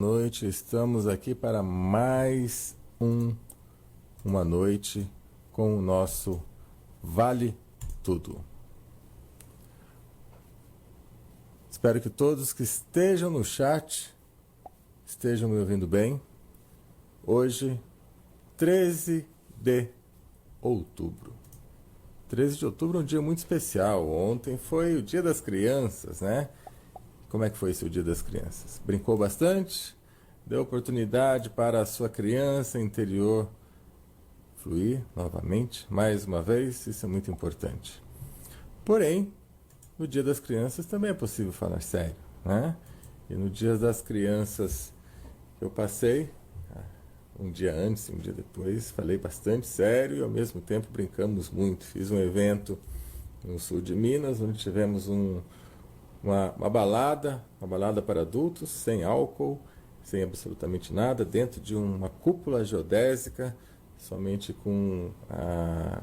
Noite, estamos aqui para mais uma noite com o nosso Vale Tudo. Espero que todos que estejam no chat estejam me ouvindo bem. Hoje, 13 de outubro. 13 de outubro é um dia muito especial. Ontem foi o Dia das Crianças, né? Como é que foi seu Dia das Crianças? Brincou bastante? Deu oportunidade para a sua criança interior fluir novamente? Mais uma vez, isso é muito importante. Porém, no Dia das Crianças também é possível falar sério, né? E no Dia das Crianças que eu passei, um dia antes e um dia depois, falei bastante sério e ao mesmo tempo brincamos muito. Fiz um evento no sul de Minas, onde tivemos uma balada para adultos, sem álcool, sem absolutamente nada, dentro de uma cúpula geodésica, somente com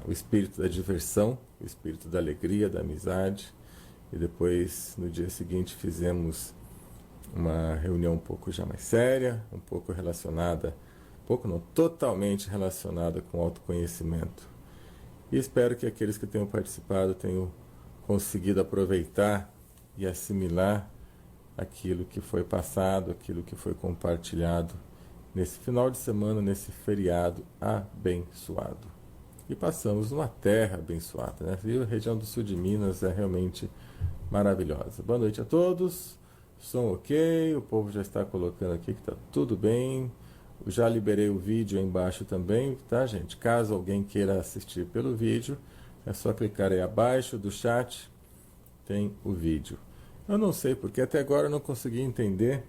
o espírito da diversão, o espírito da alegria, da amizade. E depois, no dia seguinte, fizemos uma reunião um pouco já mais séria, um pouco relacionada, totalmente relacionada com autoconhecimento. E espero que aqueles que tenham participado tenham conseguido aproveitar e assimilar aquilo que foi passado, aquilo que foi compartilhado nesse final de semana, nesse feriado abençoado. E passamos numa terra abençoada, né? E a região do sul de Minas é realmente maravilhosa. Boa noite a todos. Som ok, o povo já está colocando aqui que está tudo bem. Eu já liberei o vídeo aí embaixo também, tá, gente? Caso alguém queira assistir pelo vídeo, é só clicar aí abaixo do chat, tem o vídeo. Eu não sei porque até agora eu não consegui entender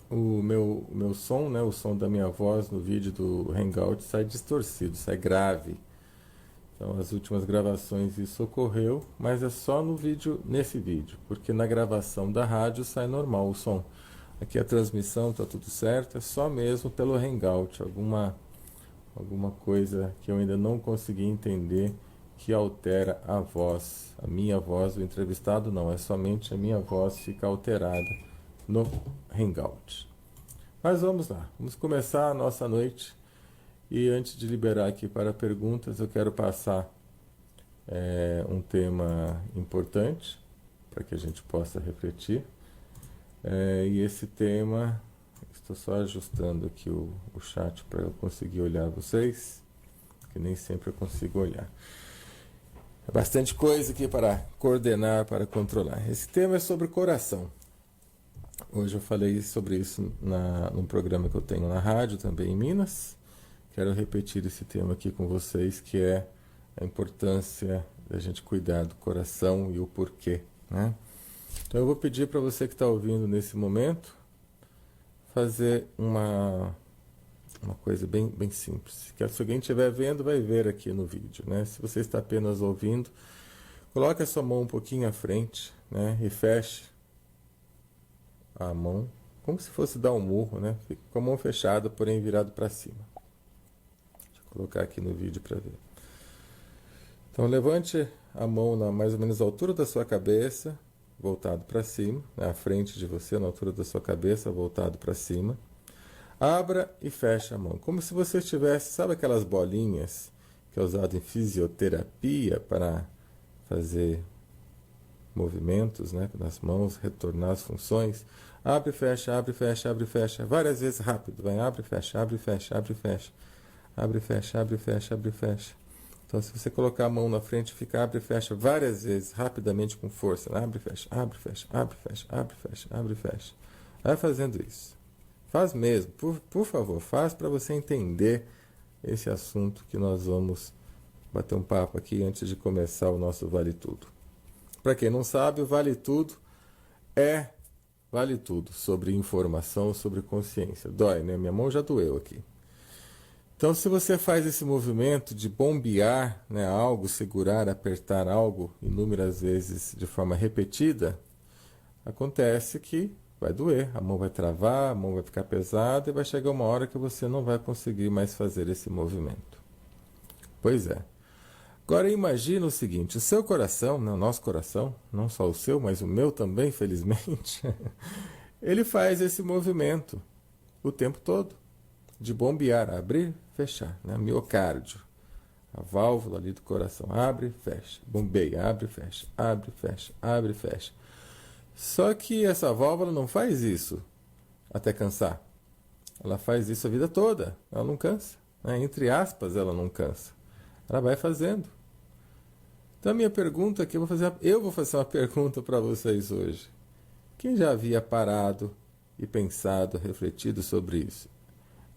o meu som, né? O som da minha voz no vídeo do Hangout sai distorcido, sai grave. Então as últimas gravações isso ocorreu, mas é só no vídeo, nesse vídeo, porque na gravação da rádio sai normal o som. Aqui a transmissão está tudo certo, é só mesmo pelo Hangout, alguma coisa que eu ainda não consegui entender que altera a voz, a minha voz, o entrevistado não, é somente a minha voz fica alterada no Hangout. Mas vamos lá, vamos começar a nossa noite. E antes de liberar aqui para perguntas, eu quero passar um tema importante para que a gente possa refletir. E esse tema, estou só ajustando aqui o chat para eu conseguir olhar vocês, que nem sempre eu consigo olhar. É bastante coisa aqui para coordenar, para controlar. Esse tema é sobre coração. Hoje eu falei sobre isso num programa que eu tenho na rádio, também em Minas. Quero repetir esse tema aqui com vocês, que é a importância da gente cuidar do coração e o porquê, né? Então eu vou pedir para você que está ouvindo nesse momento, fazer uma coisa bem simples. Que se alguém estiver vendo, vai ver aqui no vídeo, né? Se você está apenas ouvindo, coloque a sua mão um pouquinho à frente, né? E feche a mão, como se fosse dar um murro, né? Fique com a mão fechada, porém virado para cima. Deixa eu colocar aqui no vídeo para ver. Então levante a mão mais ou menos à altura da sua cabeça, voltado para cima, né? À frente de você, na altura da sua cabeça, voltado para cima. Abra e feche a mão, como se você estivesse, sabe aquelas bolinhas que é usado em fisioterapia para fazer movimentos, né, nas mãos, retornar as funções. Abre e fecha, abre e fecha, abre e fecha, várias vezes rápido, vai, abre e fecha, abre e fecha, abre e fecha, abre e fecha, abre e fecha, abre e fecha. Então se você colocar a mão na frente, fica abre e fecha várias vezes, rapidamente, com força, abre e fecha, abre e fecha, abre e fecha, abre e fecha, abre e fecha. Vai fazendo isso. Faz mesmo, por favor, faz para você entender esse assunto que nós vamos bater um papo aqui antes de começar o nosso Vale Tudo. Para quem não sabe, o Vale Tudo vale tudo sobre informação, sobre consciência. Dói, né? Minha mão já doeu aqui. Então, se você faz esse movimento de bombear, né, algo, segurar, apertar algo inúmeras vezes de forma repetida, acontece que vai doer, a mão vai travar, a mão vai ficar pesada e vai chegar uma hora que você não vai conseguir mais fazer esse movimento. Pois é. Agora imagina o seguinte, o seu coração, né, o nosso coração, não só o seu, mas o meu também, felizmente, ele faz esse movimento o tempo todo, de bombear, abrir, fechar, né? Miocárdio, a válvula ali do coração, abre, fecha, bombeia, abre, fecha, abre, fecha, abre, fecha. Só que essa válvula não faz isso até cansar. Ela faz isso a vida toda, ela não cansa, né? Entre aspas, ela não cansa. Ela vai fazendo. Então a minha pergunta aqui, eu vou fazer uma pergunta para vocês hoje. Quem já havia parado e pensado, refletido sobre isso?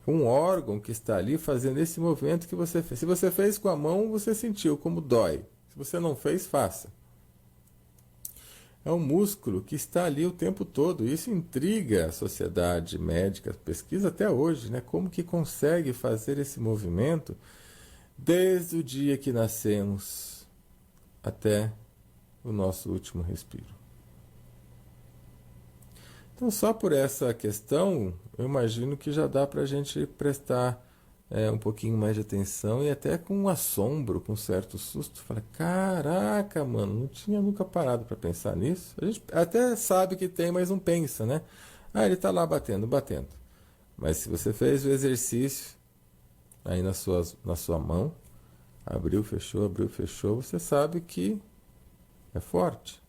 Um órgão que está ali fazendo esse movimento que você fez. Se você fez com a mão, você sentiu como dói. Se você não fez, faça. É um músculo que está ali o tempo todo. Isso intriga a sociedade médica, pesquisa até hoje, né? Como que consegue fazer esse movimento desde o dia que nascemos até o nosso último respiro. Então, só por essa questão, eu imagino que já dá para a gente prestar um pouquinho mais de atenção e até com um assombro, com um certo susto. Fala, caraca, mano, não tinha nunca parado para pensar nisso. A gente até sabe que tem, mas não pensa, né? Ah, ele está lá batendo, batendo. Mas se você fez o exercício aí na sua mão, abriu, fechou, você sabe que é forte.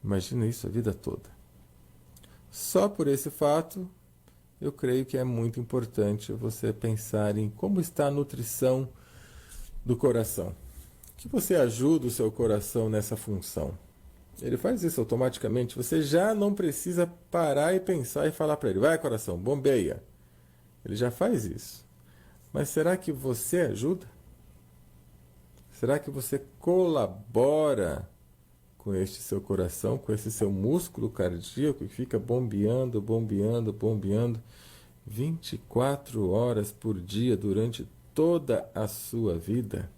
Imagina isso a vida toda. Só por esse fato, eu creio que é muito importante você pensar em como está a nutrição do coração. Que você ajuda o seu coração nessa função. Ele faz isso automaticamente. Você já não precisa parar e pensar e falar para ele, vai coração, bombeia. Ele já faz isso. Mas será que você ajuda? Será que você colabora com este seu coração, com esse seu músculo cardíaco que fica bombeando, bombeando, bombeando 24 horas por dia durante toda a sua vida?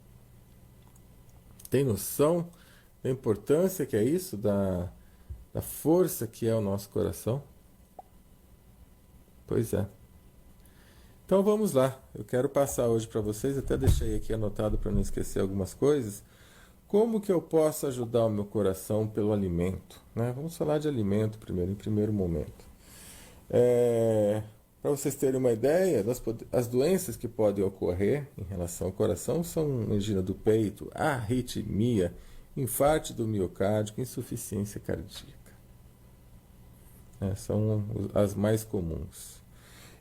Tem noção da importância que é isso, da força que é o nosso coração? Pois é. Então vamos lá, eu quero passar hoje para vocês, até deixei aqui anotado para não esquecer algumas coisas. Como que eu posso ajudar o meu coração pelo alimento? Né? Vamos falar de alimento primeiro, em primeiro momento. Para vocês terem uma ideia, as doenças que podem ocorrer em relação ao coração são angina do peito, arritmia, infarto do miocárdio, insuficiência cardíaca. São as mais comuns.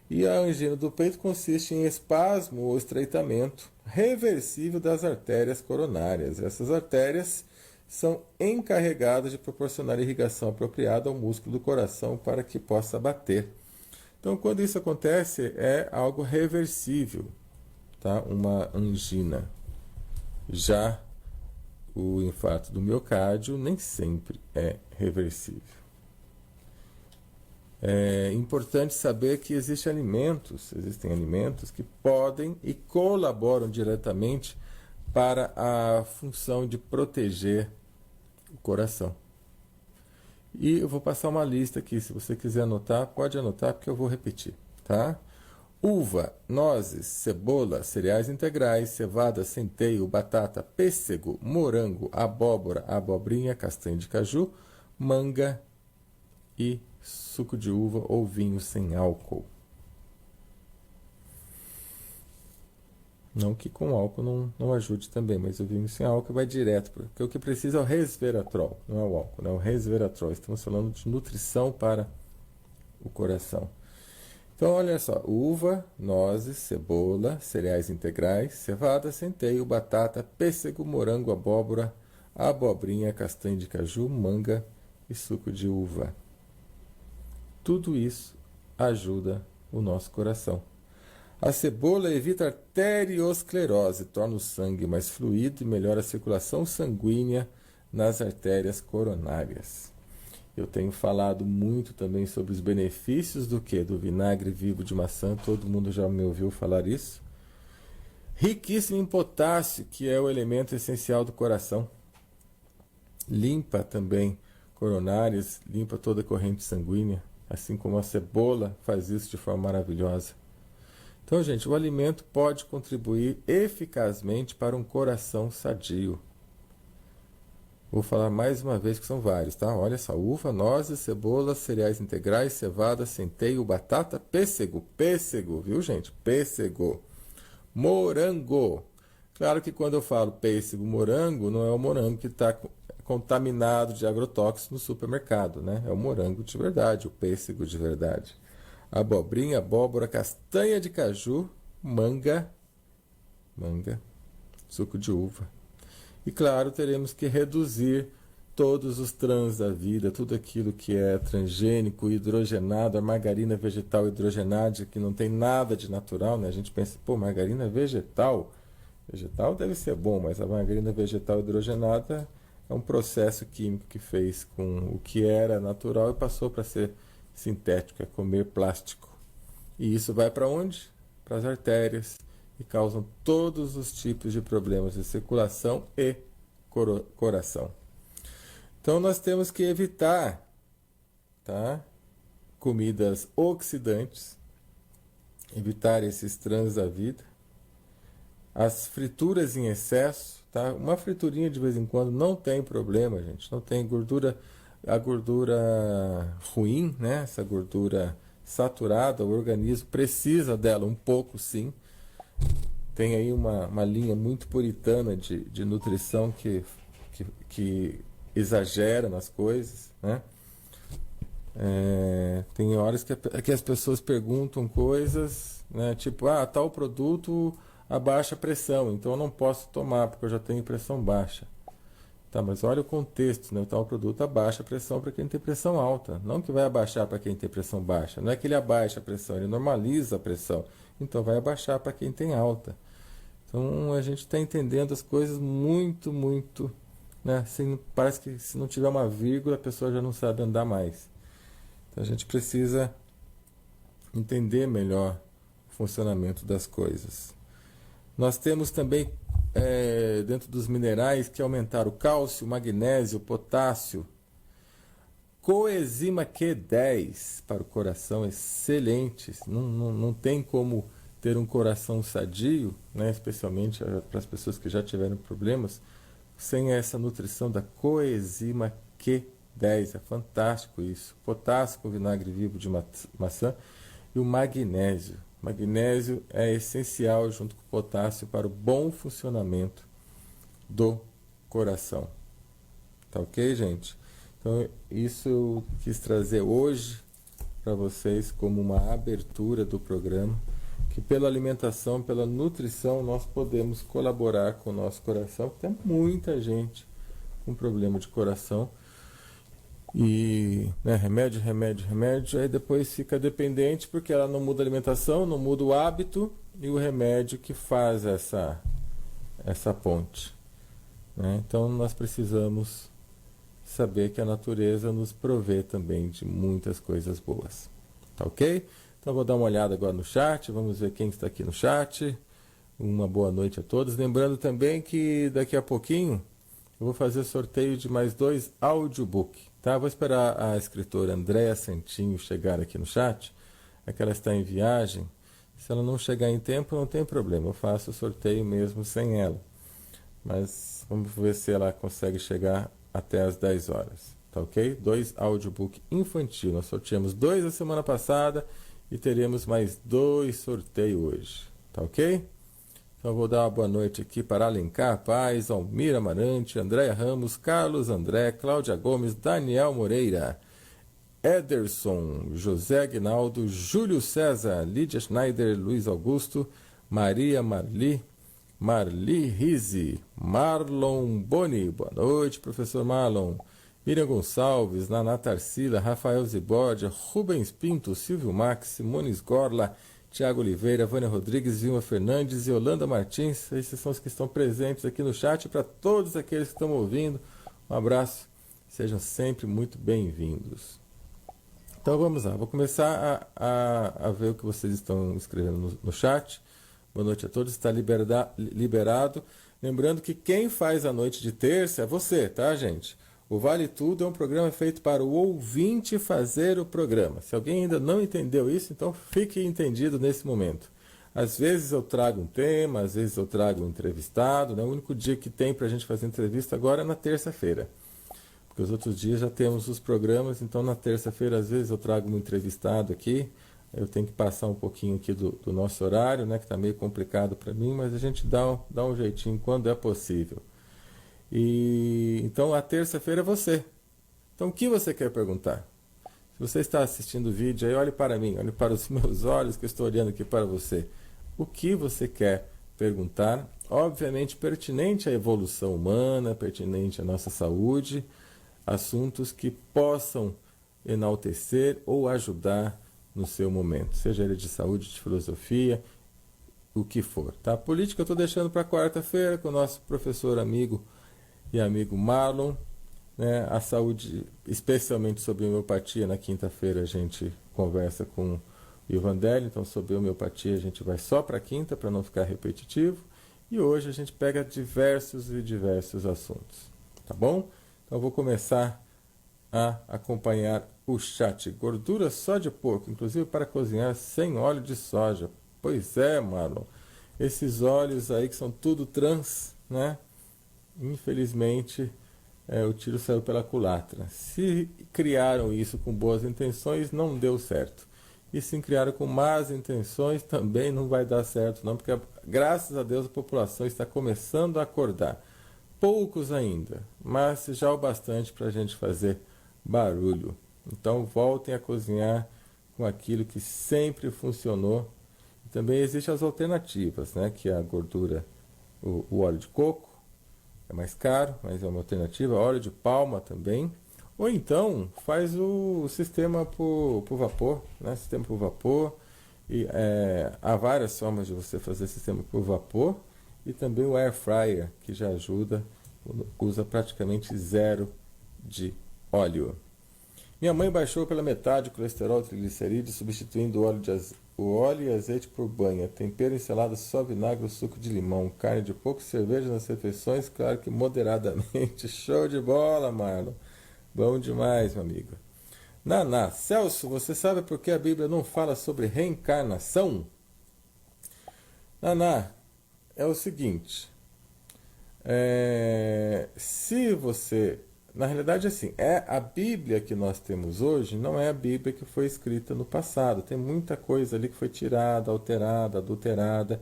E a angina do peito consiste em espasmo ou estreitamento reversível das artérias coronárias. Essas artérias são encarregadas de proporcionar irrigação apropriada ao músculo do coração para que possa bater. Então, quando isso acontece, é algo reversível, tá? Uma angina. Já o infarto do miocárdio nem sempre é reversível. É importante saber que existem alimentos que podem e colaboram diretamente para a função de proteger o coração. E eu vou passar uma lista aqui, se você quiser anotar, pode anotar porque eu vou repetir, tá? Uva, nozes, cebola, cereais integrais, cevada, centeio, batata, pêssego, morango, abóbora, abobrinha, castanha de caju, manga e suco de uva ou vinho sem álcool. Não que com álcool não ajude também, mas o vinho sem álcool vai direto, porque o que precisa é o resveratrol, não é o álcool, é o resveratrol. Estamos falando de nutrição para o coração. Então, olha só, uva, nozes, cebola, cereais integrais, cevada, centeio, batata, pêssego, morango, abóbora, abobrinha, castanha de caju, manga e suco de uva. Tudo isso ajuda o nosso coração. A cebola evita arteriosclerose, torna o sangue mais fluido e melhora a circulação sanguínea nas artérias coronárias. Eu tenho falado muito também sobre os benefícios do vinagre vivo de maçã, todo mundo já me ouviu falar isso. Riquíssimo em potássio, que é o elemento essencial do coração. Limpa também coronárias, limpa toda a corrente sanguínea. Assim como a cebola faz isso de forma maravilhosa. Então, gente, o alimento pode contribuir eficazmente para um coração sadio. Vou falar mais uma vez que são vários, tá? Olha só, uva, nozes, cebola, cereais integrais, cevada, centeio, batata, pêssego. Pêssego, viu, gente? Pêssego. Morango. Claro que quando eu falo pêssego, morango, não é o morango que está contaminado de agrotóxicos no supermercado, né? É o morango de verdade, o pêssego de verdade. Abobrinha, abóbora, castanha de caju, manga, suco de uva. E claro, teremos que reduzir todos os trans da vida, tudo aquilo que é transgênico, hidrogenado, a margarina vegetal hidrogenada, que não tem nada de natural, né? A gente pensa, pô, margarina vegetal? Vegetal deve ser bom, mas a margarina vegetal hidrogenada é um processo químico que fez com o que era natural e passou para ser sintético, é comer plástico. E isso vai para onde? Para as artérias, e causam todos os tipos de problemas de circulação e coração. Então nós temos que evitar, tá? Comidas oxidantes, evitar esses trans da vida, as frituras em excesso, tá? Uma friturinha de vez em quando não tem problema, gente, não tem gordura, a gordura ruim, né? Essa gordura saturada, o organismo precisa dela um pouco, sim. Tem aí uma linha muito puritana de nutrição que exagera nas coisas, né? Tem horas que as pessoas perguntam coisas, né? Tipo, tal produto abaixa a pressão, então eu não posso tomar porque eu já tenho pressão baixa. Tá, mas olha o contexto, né? O tal produto abaixa a pressão para quem tem pressão alta, não que vai abaixar para quem tem pressão baixa. Não é que ele abaixa a pressão, ele normaliza a pressão, então vai abaixar para quem tem alta. Então a gente está entendendo as coisas muito, muito, né? Assim, parece que se não tiver uma vírgula a pessoa já não sabe andar mais. Então a gente precisa entender melhor o funcionamento das coisas. Nós temos também dentro dos minerais que aumentar o cálcio, magnésio, potássio. Coenzima Q10 para o coração, excelente. Não tem como ter um coração sadio, né, especialmente para as pessoas que já tiveram problemas, sem essa nutrição da coenzima Q10. É fantástico isso. Potássio com vinagre vivo de maçã e o magnésio. Magnésio é essencial junto com o potássio para o bom funcionamento do coração. Tá ok, gente? Então, isso eu quis trazer hoje para vocês como uma abertura do programa, que pela alimentação, pela nutrição, nós podemos colaborar com o nosso coração, porque tem muita gente com problema de coração. E remédio, aí depois fica dependente porque ela não muda a alimentação, não muda o hábito, e o remédio que faz essa ponte, né? Então nós precisamos saber que a natureza nos provê também de muitas coisas boas, tá ok? Então vou dar uma olhada agora no chat, vamos ver quem está aqui no chat. Uma boa noite a todos, lembrando também que daqui a pouquinho eu vou fazer sorteio de mais 2 audiobook, tá? Vou esperar a escritora Andréa Santinho chegar aqui no chat, é que ela está em viagem. Se ela não chegar em tempo, não tem problema, eu faço o sorteio mesmo sem ela. Mas vamos ver se ela consegue chegar até as 10 horas, tá ok? 2 audiobook infantil, nós sorteamos 2 a semana passada e teremos mais 2 sorteios hoje, tá ok? Então eu vou dar uma boa noite aqui para Alencar Paz, Almira Amarante, Andréia Ramos, Carlos André, Cláudia Gomes, Daniel Moreira, Ederson, José Aguinaldo, Júlio César, Lídia Schneider, Luiz Augusto, Maria Marli Rizzi, Marlon Boni, boa noite, professor Marlon, Miriam Gonçalves, Naná Tarsila, Rafael Zibordia, Rubens Pinto, Silvio Max, Simone Gorla, Tiago Oliveira, Vânia Rodrigues, Vilma Fernandes e Holanda Martins. Esses são os que estão presentes aqui no chat. Para todos aqueles que estão ouvindo, um abraço. Sejam sempre muito bem-vindos. Então vamos lá, vou começar a ver o que vocês estão escrevendo no chat. Boa noite a todos, está liberado. Lembrando que quem faz a noite de terça é você, tá, gente? O Vale Tudo é um programa feito para o ouvinte fazer o programa. Se alguém ainda não entendeu isso, então fique entendido nesse momento. Às vezes eu trago um tema, às vezes eu trago um entrevistado, né? O único dia que tem para a gente fazer entrevista agora é na terça-feira. porque os outros dias já temos os programas, então na terça-feira às vezes eu trago um entrevistado aqui, eu tenho que passar um pouquinho aqui do nosso horário, né, que está meio complicado para mim, mas a gente dá um jeitinho quando é possível. E então a terça-feira é você. Então o que você quer perguntar? Se você está assistindo o vídeo aí, olhe para mim, olhe para os meus olhos que eu estou olhando aqui para você. O que você quer perguntar? Obviamente pertinente à evolução humana, pertinente à nossa saúde, assuntos que possam enaltecer ou ajudar no seu momento, seja ele de saúde, de filosofia, o que for. Tá? A política eu estou deixando para quarta-feira com o nosso professor amigo e amigo Marlon, né? A saúde, especialmente sobre homeopatia, na quinta-feira a gente conversa com o Ivandelli, então sobre homeopatia a gente vai só para quinta para não ficar repetitivo, e hoje a gente pega diversos assuntos, tá bom? Então eu vou começar a acompanhar o chat. Gordura só de porco, inclusive para cozinhar sem óleo de soja. Pois é, Marlon, esses óleos aí que são tudo trans, né? Infelizmente, o tiro saiu pela culatra. Se criaram isso com boas intenções, não deu certo. E se criaram com más intenções, também não vai dar certo, não, porque graças a Deus a população está começando a acordar. Poucos ainda, mas já o bastante para a gente fazer barulho. Então voltem a cozinhar com aquilo que sempre funcionou. E também existem as alternativas, né? Que é a gordura, o óleo de coco, é mais caro, mas é uma alternativa. Óleo de palma também. Ou então faz o sistema por vapor, né? Sistema por vapor. E, há várias formas de você fazer sistema por vapor. E também o air fryer, que já ajuda, usa praticamente zero de óleo. Minha mãe baixou pela metade o colesterol e triglicerídeos, substituindo o óleo e azeite por banha. Tempero, ensalada, só vinagre, suco de limão, carne de porco, cerveja nas refeições, claro que moderadamente. Show de bola, Marlon. Bom demais, meu amigo. Naná, Celso, você sabe por que a Bíblia não fala sobre reencarnação? Naná, é o seguinte. Se você... Na realidade, assim, a Bíblia que nós temos hoje não é a Bíblia que foi escrita no passado. Tem muita coisa ali que foi tirada, alterada, adulterada.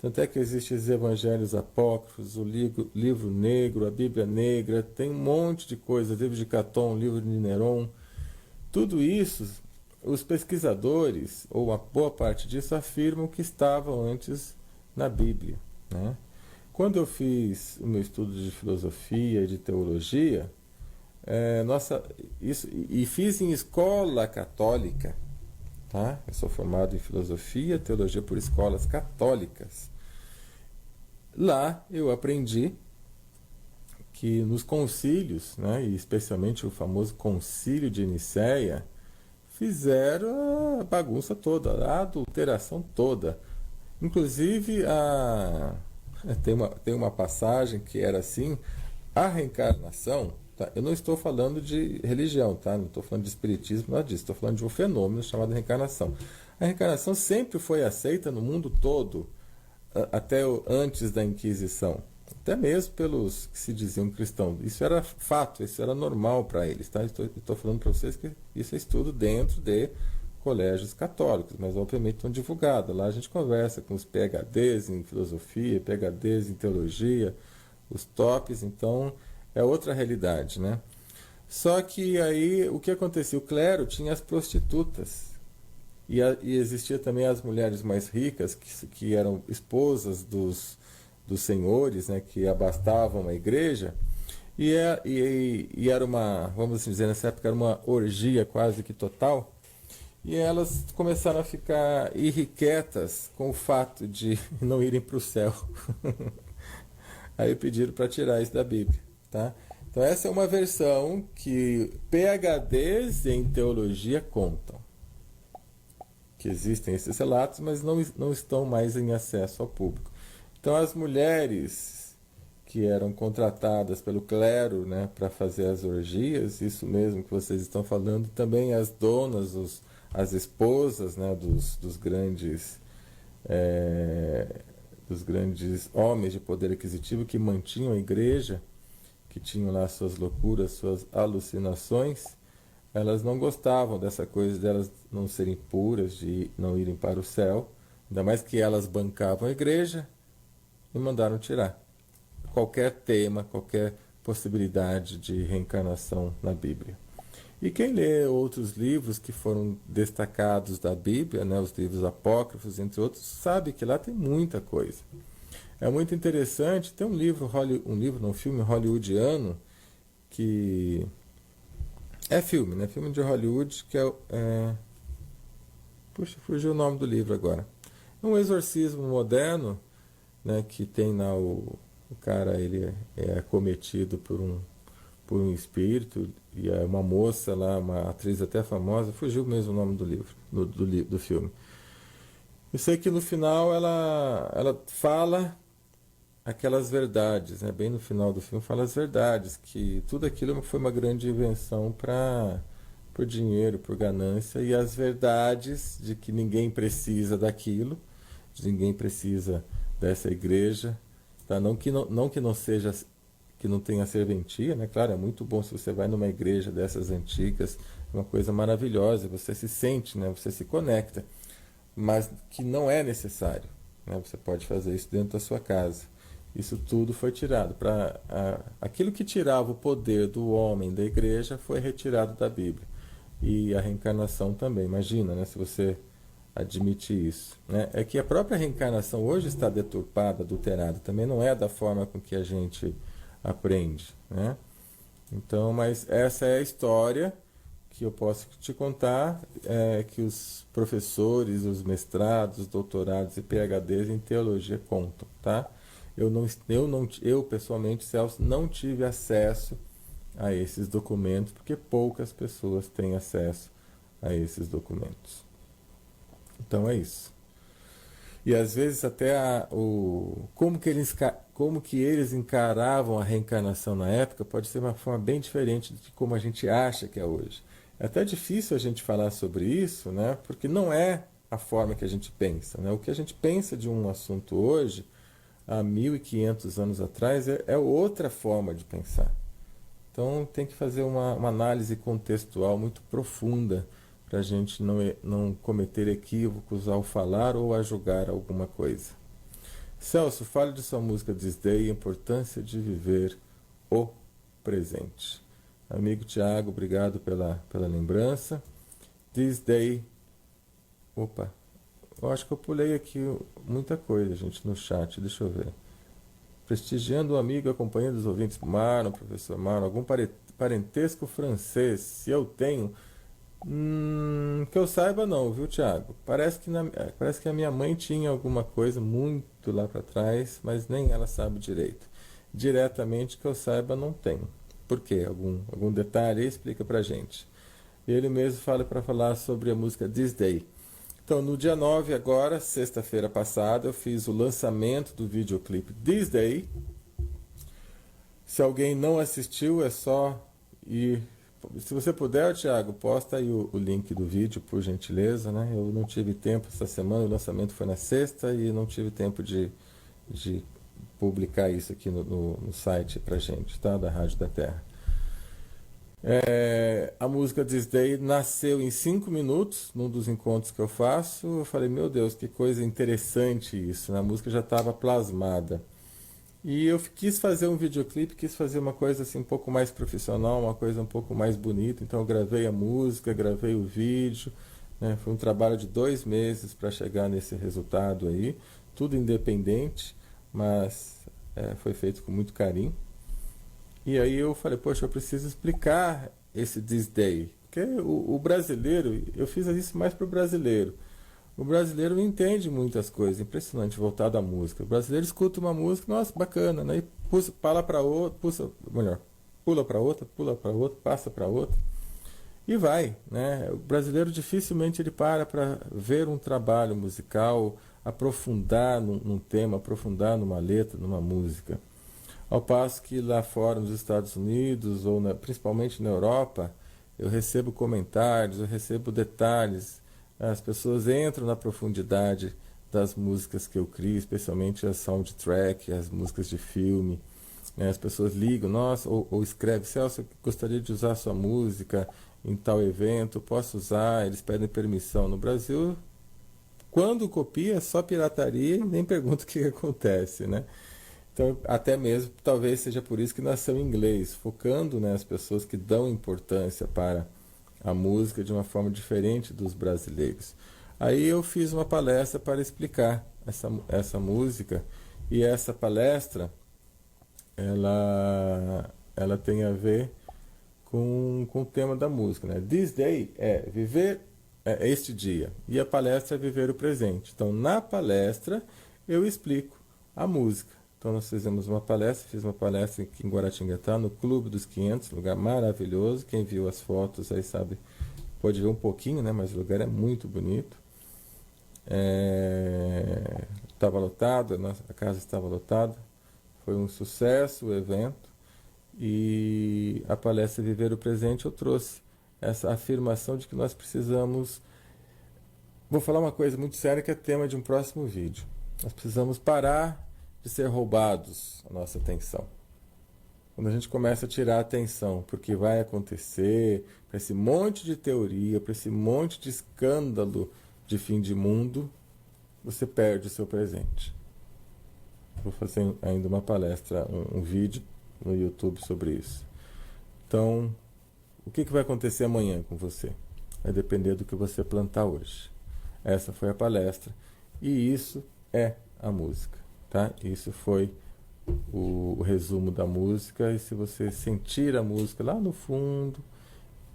Tanto é que existem os evangelhos apócrifos, o livro negro, a Bíblia negra, tem um monte de coisas, livro de Caton, livro de Neron. Tudo isso, os pesquisadores, ou a boa parte disso, afirmam que estavam antes na Bíblia, né? Quando eu fiz o meu estudo de filosofia e de teologia, e fiz em escola católica, tá? Eu sou formado em filosofia e teologia por escolas católicas. Lá eu aprendi que nos concílios, né, e especialmente o famoso concílio de Nicéia, fizeram a bagunça toda, a adulteração toda. Inclusive, tem uma passagem que era assim: a reencarnação, tá? Eu não estou falando de religião, tá? Não estou falando de espiritismo, nada disso. Estou falando de um fenômeno chamado reencarnação. A reencarnação sempre foi aceita no mundo todo, até antes da Inquisição. Até mesmo pelos que se diziam cristãos. Isso era fato, isso era normal para eles, tá? Estou falando para vocês que isso é estudo dentro de colégios católicos, mas obviamente estão divulgados. Lá a gente conversa com os PhDs em filosofia, PhDs em teologia, os tops, então é outra realidade, né? Só que aí o que acontecia? O clero tinha as prostitutas e existia também as mulheres mais ricas que eram esposas dos senhores, né, que abastavam a igreja, e era uma, vamos assim dizer, nessa época era uma orgia quase que total. E elas começaram a ficar irrequietas com o fato de não irem para o céu. Aí pediram para tirar isso da Bíblia, tá? Então essa é uma versão que PhDs em teologia contam. Que existem esses relatos, mas não estão mais em acesso ao público. Então as mulheres que eram contratadas pelo clero, né, para fazer as orgias, isso mesmo que vocês estão falando, também as donas, as esposas, né, dos grandes homens de poder aquisitivo que mantinham a igreja, que tinham lá suas loucuras, suas alucinações, elas não gostavam dessa coisa delas não serem puras, de não irem para o céu, ainda mais que elas bancavam a igreja e mandaram tirar qualquer tema, qualquer possibilidade de reencarnação na Bíblia. E quem lê outros livros que foram destacados da Bíblia, né, os livros apócrifos, entre outros, sabe que lá tem muita coisa. É muito interessante, tem um filme hollywoodiano, que é filme, né, filme de Hollywood, que puxa, fugiu o nome do livro agora. É um exorcismo moderno, né, que tem lá o cara, ele é acometido por um espírito, e é uma moça lá, uma atriz até famosa, fugiu mesmo o nome do livro, do filme. Eu sei que no final ela fala aquelas verdades, né? Bem no final do filme fala as verdades, que tudo aquilo foi uma grande invenção por dinheiro, por ganância, e as verdades de que ninguém precisa daquilo, de ninguém precisa dessa igreja, tá? Não que não seja, que não tenha serventia, né? Claro, é muito bom se você vai numa igreja dessas antigas, é uma coisa maravilhosa, você se sente, né? Você se conecta, mas que não é necessário, né? Você pode fazer isso dentro da sua casa. Isso tudo foi tirado. Aquilo que tirava o poder do homem da igreja foi retirado da Bíblia. E a reencarnação também. Imagina, né, se você admite isso. Né? É que a própria reencarnação hoje está deturpada, adulterada. Também não é da forma com que a gente aprende. Né? Então, mas essa é a história que eu posso te contar, que os professores, os mestrados, doutorados e PhDs em teologia contam, tá? Eu pessoalmente, Celso, não tive acesso a esses documentos, porque poucas pessoas têm acesso a esses documentos. Então é isso. E às vezes até como que eles encaravam a reencarnação na época pode ser uma forma bem diferente de como a gente acha que é hoje. É até difícil a gente falar sobre isso, né? Porque não é a forma que a gente pensa. Né? O que a gente pensa de um assunto hoje, há 1500 anos atrás, é outra forma de pensar. Então tem que fazer uma análise contextual muito profunda para a gente não cometer equívocos ao falar ou a julgar alguma coisa. Celso, fale de sua música This Day, a importância de viver o presente. Amigo Tiago, obrigado pela lembrança. This Day. Opa, eu acho que eu pulei aqui muita coisa, gente, no chat, deixa eu ver. Prestigiando o amigo, acompanhando os ouvintes. Marlon, professor Marlon, algum parentesco francês? Se eu tenho, que eu saiba não, viu, Tiago? Parece que a minha mãe tinha alguma coisa muito lá para trás, mas nem ela sabe direito. Diretamente que eu saiba não tem. Por quê? Algum detalhe aí? Explica pra gente. Ele mesmo fala para falar sobre a música This Day. Então, no dia 9 agora, sexta-feira passada, eu fiz o lançamento do videoclipe This Day. Se alguém não assistiu, é só ir... Se você puder, Thiago, posta aí o link do vídeo, por gentileza, né? Eu não tive tempo essa semana, o lançamento foi na sexta e não tive tempo de publicar isso aqui no site pra gente, tá? Da Rádio da Terra. A música This Day nasceu em 5 minutos, num dos encontros que eu faço. Eu falei, meu Deus, que coisa interessante isso, né? A música já estava plasmada. E eu quis fazer um videoclipe, quis fazer uma coisa assim um pouco mais profissional, uma coisa um pouco mais bonita. Então eu gravei a música, gravei o vídeo, né? Foi um trabalho de 2 meses para chegar nesse resultado aí. Tudo independente, mas foi feito com muito carinho. E aí eu falei, poxa, eu preciso explicar esse This Day. Porque o brasileiro, eu fiz isso mais para o brasileiro. O brasileiro não entende muitas coisas, impressionante, voltado à música. O brasileiro escuta uma música, nossa, bacana, né? E pula para outra, pula para outra, passa para outra. E vai, né? O brasileiro dificilmente ele para ver um trabalho musical, aprofundar num tema, aprofundar numa letra, numa música. Ao passo que lá fora, nos Estados Unidos, ou principalmente na Europa, eu recebo comentários, eu recebo detalhes. As pessoas entram na profundidade das músicas que eu crio, especialmente as soundtrack, as músicas de filme. As pessoas ligam, nossa, ou escrevem, Celso, eu gostaria de usar sua música em tal evento, posso usar? Eles pedem permissão. No Brasil, quando copia, é só pirataria e nem pergunta o que acontece, né? Então, até mesmo, talvez seja por isso que nasceu em inglês, focando, né, as pessoas que dão importância para a música de uma forma diferente dos brasileiros. Aí eu fiz uma palestra para explicar essa música, e essa palestra ela tem a ver com o tema da música, né? This day é viver este dia, e a palestra é viver o presente. Então, na palestra, eu explico a música. Então, nós fizemos uma palestra, fiz uma palestra aqui em Guaratinguetá, no Clube dos 500, lugar maravilhoso. Quem viu as fotos aí sabe, pode ver um pouquinho, né? Mas o lugar é muito bonito. Estava lotado, a casa estava lotada. Foi um sucesso o evento. E a palestra Viver o Presente, eu trouxe essa afirmação de que nós precisamos... Vou falar uma coisa muito séria que é tema de um próximo vídeo. Nós precisamos parar de ser roubados a nossa atenção. Quando a gente começa a tirar a atenção porque vai acontecer, para esse monte de teoria, para esse monte de escândalo de fim de mundo, você perde o seu presente. Vou fazer ainda uma palestra, um vídeo no YouTube sobre isso. Então, o que vai acontecer amanhã com você? Vai depender do que você plantar hoje. Essa foi a palestra. E isso é a música, tá? Isso foi o resumo da música. E se você sentir a música lá no fundo,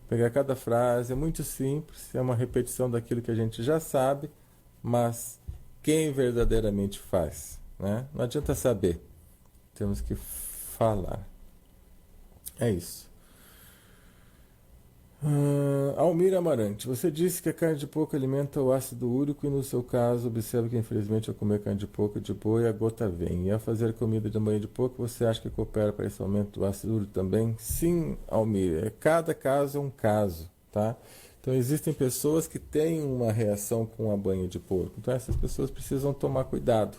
pegar cada frase, é muito simples, é uma repetição daquilo que a gente já sabe, mas quem verdadeiramente faz, né? Não adianta saber, temos que falar. É isso. Almir Amarante, você disse que a carne de porco alimenta o ácido úrico e no seu caso, observe que infelizmente ao comer carne de porco de boi a gota vem. E ao fazer comida de banha de porco, você acha que coopera para esse aumento do ácido úrico também? Sim, Almir, cada caso é um caso, tá? Então existem pessoas que têm uma reação com a banha de porco, então essas pessoas precisam tomar cuidado,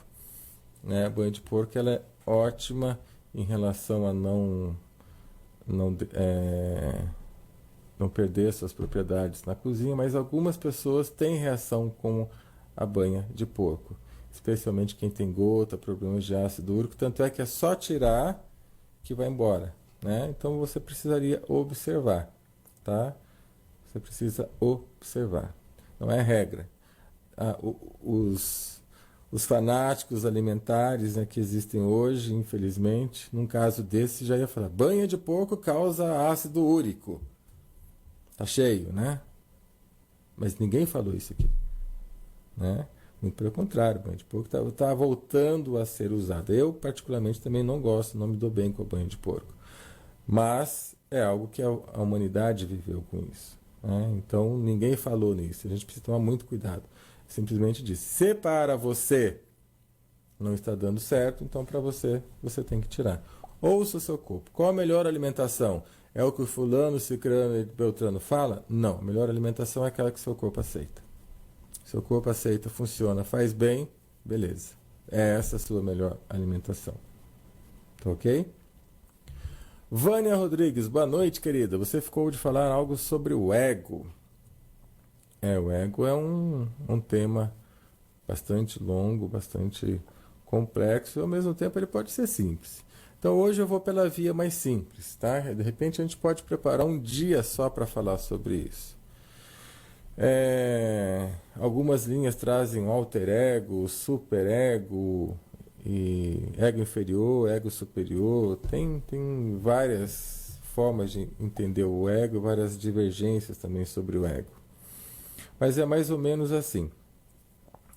né? A banha de porco ela é ótima em relação a não perder suas propriedades na cozinha, mas algumas pessoas têm reação com a banha de porco, especialmente quem tem gota, problemas de ácido úrico, tanto é que é só tirar que vai embora, né? Então você precisaria observar, tá? Você precisa observar, não é regra. Os fanáticos alimentares, né, que existem hoje, infelizmente, num caso desse já ia falar, banha de porco causa ácido úrico. Tá cheio, né? Mas ninguém falou isso aqui, né? Muito pelo contrário, banho de porco tá voltando a ser usado. Eu, particularmente, também não gosto, não me dou bem com o banho de porco. Mas é algo que a humanidade viveu com isso, né? Então, ninguém falou nisso. A gente precisa tomar muito cuidado. Simplesmente disse, se para você não está dando certo, então para você tem que tirar. Ouça o seu corpo. Qual a melhor alimentação? É o que o fulano, cicrano e beltrano fala? Não. A melhor alimentação é aquela que seu corpo aceita. Seu corpo aceita, funciona, faz bem, beleza. É essa a sua melhor alimentação. Tá ok? Vânia Rodrigues, boa noite, querida. Você ficou de falar algo sobre o ego. O ego é um tema bastante longo, bastante complexo, e ao mesmo tempo ele pode ser simples. Então hoje eu vou pela via mais simples, tá? De repente a gente pode preparar um dia só para falar sobre isso. Algumas linhas trazem alter ego, super ego, e ego inferior, ego superior. Tem várias formas de entender o ego, várias divergências também sobre o ego. Mas é mais ou menos assim,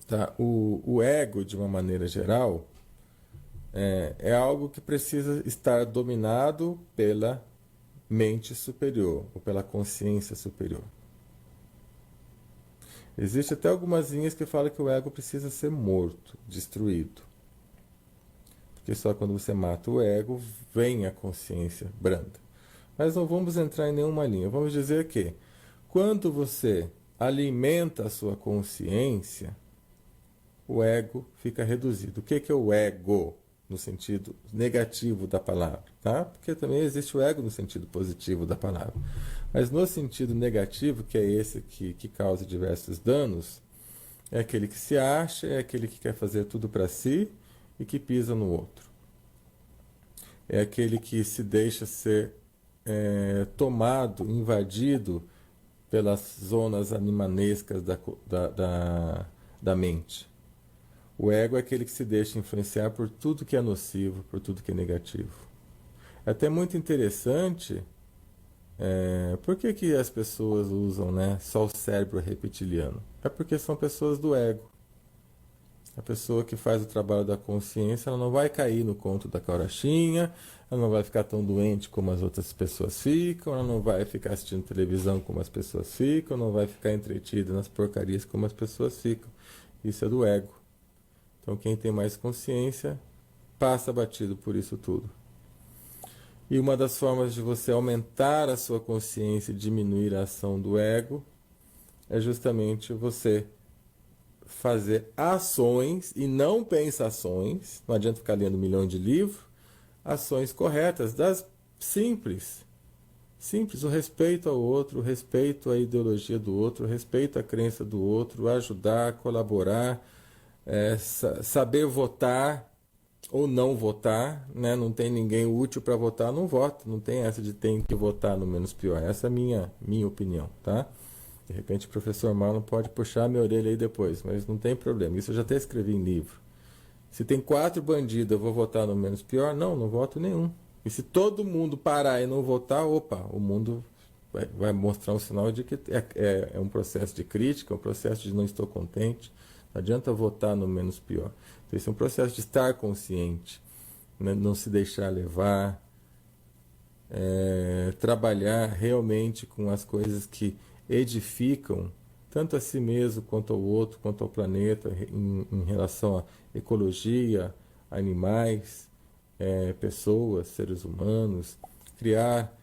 tá? O ego, de uma maneira geral, é algo que precisa estar dominado pela mente superior, ou pela consciência superior. Existem até algumas linhas que falam que o ego precisa ser morto, destruído. Porque só quando você mata o ego, vem a consciência branda. Mas não vamos entrar em nenhuma linha. Vamos dizer que, quando você alimenta a sua consciência, o ego fica reduzido. O que é o ego? no sentido negativo da palavra, tá? Porque também existe o ego no sentido positivo da palavra. Mas no sentido negativo, que é esse que causa diversos danos, é aquele que se acha, é aquele que quer fazer tudo para si e que pisa no outro. É aquele que se deixa ser tomado, invadido pelas zonas animanescas da mente. O ego é aquele que se deixa influenciar por tudo que é nocivo, por tudo que é negativo. É até muito interessante por que as pessoas usam, né, só o cérebro reptiliano. É porque são pessoas do ego. A pessoa que faz o trabalho da consciência, ela não vai cair no conto da carochinha, ela não vai ficar tão doente como as outras pessoas ficam, ela não vai ficar assistindo televisão como as pessoas ficam, não vai ficar entretida nas porcarias como as pessoas ficam. Isso é do ego. Então quem tem mais consciência passa batido por isso tudo. E uma das formas de você aumentar a sua consciência e diminuir a ação do ego é justamente você fazer ações e não pensações. Não adianta ficar lendo 1 milhão de livros. Ações corretas, das simples. Simples, o respeito ao outro, o respeito à ideologia do outro, o respeito à crença do outro, ajudar, colaborar, saber votar ou não votar, né? Não tem ninguém útil para votar, não vota. Não tem essa de tem que votar no menos pior. Essa é a minha opinião, tá? De repente o professor Marlon pode puxar minha orelha aí depois, mas não tem problema. Isso eu já até escrevi em livro. Se tem 4 bandidos, eu vou votar no menos pior? Não, não voto nenhum. E se todo mundo parar e não votar, opa, o mundo vai mostrar um sinal de que é um processo de crítica, um processo de não estou contente. Não adianta votar no menos pior. Então, esse é um processo de estar consciente, né? Não se deixar levar, trabalhar realmente com as coisas que edificam tanto a si mesmo quanto ao outro, quanto ao planeta, em relação à ecologia, animais, pessoas, seres humanos, criar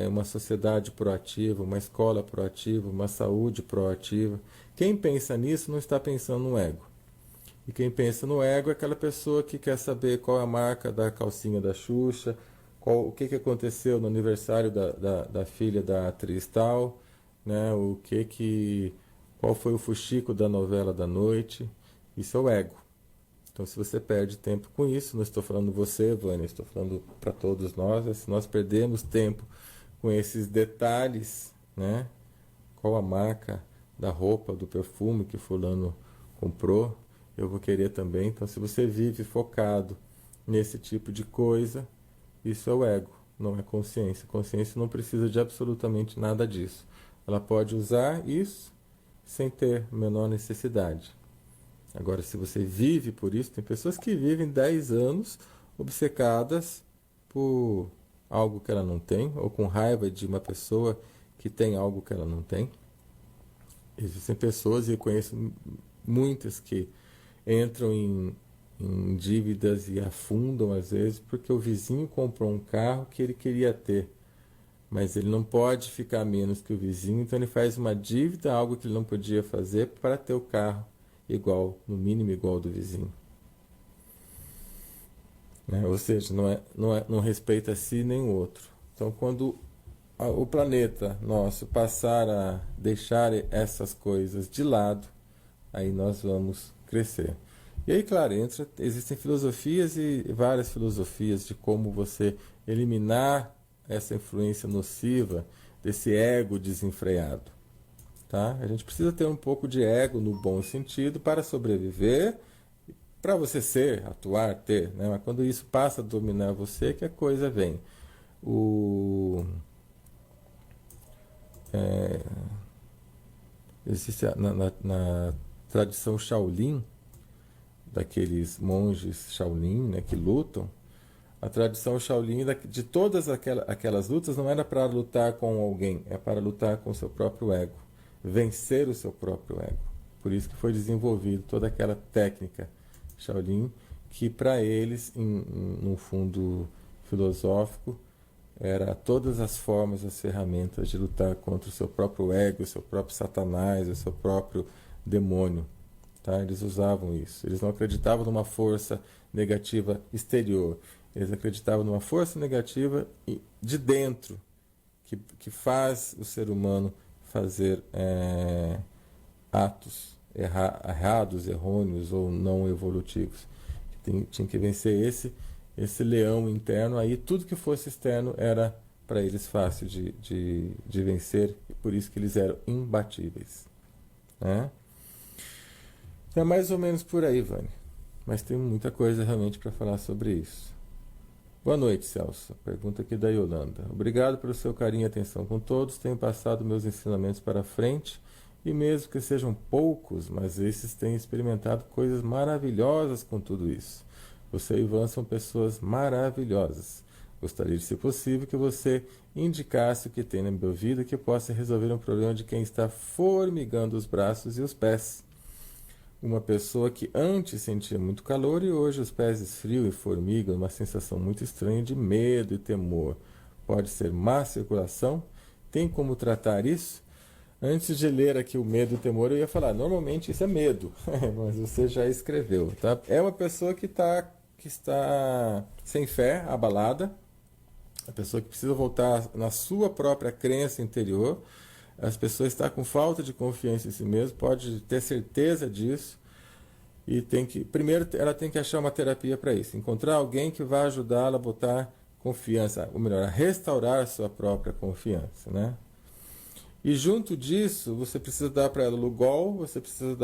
uma sociedade proativa, uma escola proativa, uma saúde proativa. Quem pensa nisso não está pensando no ego. E quem pensa no ego é aquela pessoa que quer saber qual é a marca da calcinha da Xuxa, o que aconteceu no aniversário da filha da atriz tal, né? Qual foi o fuxico da novela da noite. Isso é o ego. Então, se você perde tempo com isso, não estou falando você, Vânia, estou falando para todos nós, se nós perdemos tempo com esses detalhes, né? Qual a marca da roupa, do perfume que fulano comprou, eu vou querer também. Então, se você vive focado nesse tipo de coisa, isso é o ego, não é consciência. Consciência não precisa de absolutamente nada disso. Ela pode usar isso sem ter a menor necessidade. Agora, se você vive por isso, tem pessoas que vivem 10 anos obcecadas por algo que ela não tem, ou com raiva de uma pessoa que tem algo que ela não tem. Existem pessoas, e eu conheço muitas, que entram em dívidas e afundam às vezes porque o vizinho comprou um carro que ele queria ter, mas ele não pode ficar menos que o vizinho, então ele faz uma dívida, algo que ele não podia fazer, para ter o carro igual, no mínimo igual ao do vizinho, né? Ou seja, não respeita a si nem o outro. Então, quando o planeta nosso passar a deixar essas coisas de lado, aí nós vamos crescer. E aí, claro, existem filosofias e várias filosofias de como você eliminar essa influência nociva desse ego desenfreado. Tá? A gente precisa ter um pouco de ego no bom sentido para sobreviver, para você ser, atuar, ter, né? Mas quando isso passa a dominar você, que a coisa vem. Existe na tradição Shaolin, daqueles monges Shaolin, né, que lutam, a tradição Shaolin de todas aquelas lutas não era para lutar com alguém, é para lutar com o seu próprio ego, vencer o seu próprio ego. Por isso que foi desenvolvido toda aquela técnica Shaolin, que para eles, num fundo filosófico, era todas as formas, as ferramentas de lutar contra o seu próprio ego, o seu próprio Satanás, o seu próprio demônio. Tá? Eles usavam isso. Eles não acreditavam numa força negativa exterior. Eles acreditavam numa força negativa de dentro, que faz o ser humano fazer atos errados, errôneos ou não evolutivos. Tinha que vencer esse leão interno. Aí tudo que fosse externo era para eles fácil de vencer, e por isso que eles eram imbatíveis. Né? É mais ou menos por aí, Vânia. Mas tem muita coisa realmente para falar sobre isso. Boa noite, Celso. Pergunta aqui da Yolanda. Obrigado pelo seu carinho e atenção com todos. Tenho passado meus ensinamentos para frente e mesmo que sejam poucos, mas esses têm experimentado coisas maravilhosas com tudo isso. Você e Ivan são pessoas maravilhosas. Gostaria de, se possível, que você indicasse o que tem na minha vida que possa resolver um problema de quem está formigando os braços e os pés. Uma pessoa que antes sentia muito calor e hoje os pés esfriam e formigam, uma sensação muito estranha de medo e temor. Pode ser má circulação? Tem como tratar isso? Antes de ler aqui o medo e o temor, eu ia falar, normalmente isso é medo, mas você já escreveu, tá? É uma pessoa que está sem fé, abalada, a pessoa que precisa voltar na sua própria crença interior. As pessoas estão com falta de confiança em si mesmo, pode ter certeza disso, e primeiro ela tem que achar uma terapia para isso, encontrar alguém que vai ajudá-la a botar confiança, ou melhor, a restaurar a sua própria confiança, né? E junto disso, você precisa dar para ela Lugol, você precisa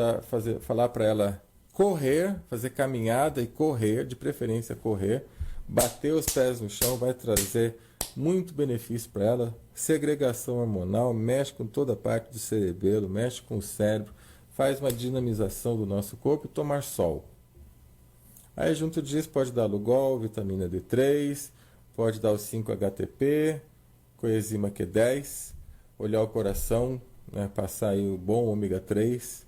falar para ela correr, fazer caminhada e correr, de preferência correr, bater os pés no chão, vai trazer muito benefício para ela. Segregação hormonal, mexe com toda a parte do cerebelo, mexe com o cérebro, faz uma dinamização do nosso corpo e tomar sol. Aí junto disso pode dar Lugol, vitamina D3, pode dar o 5-HTP, coenzima Q10, olhar o coração, né, passar aí o bom ômega 3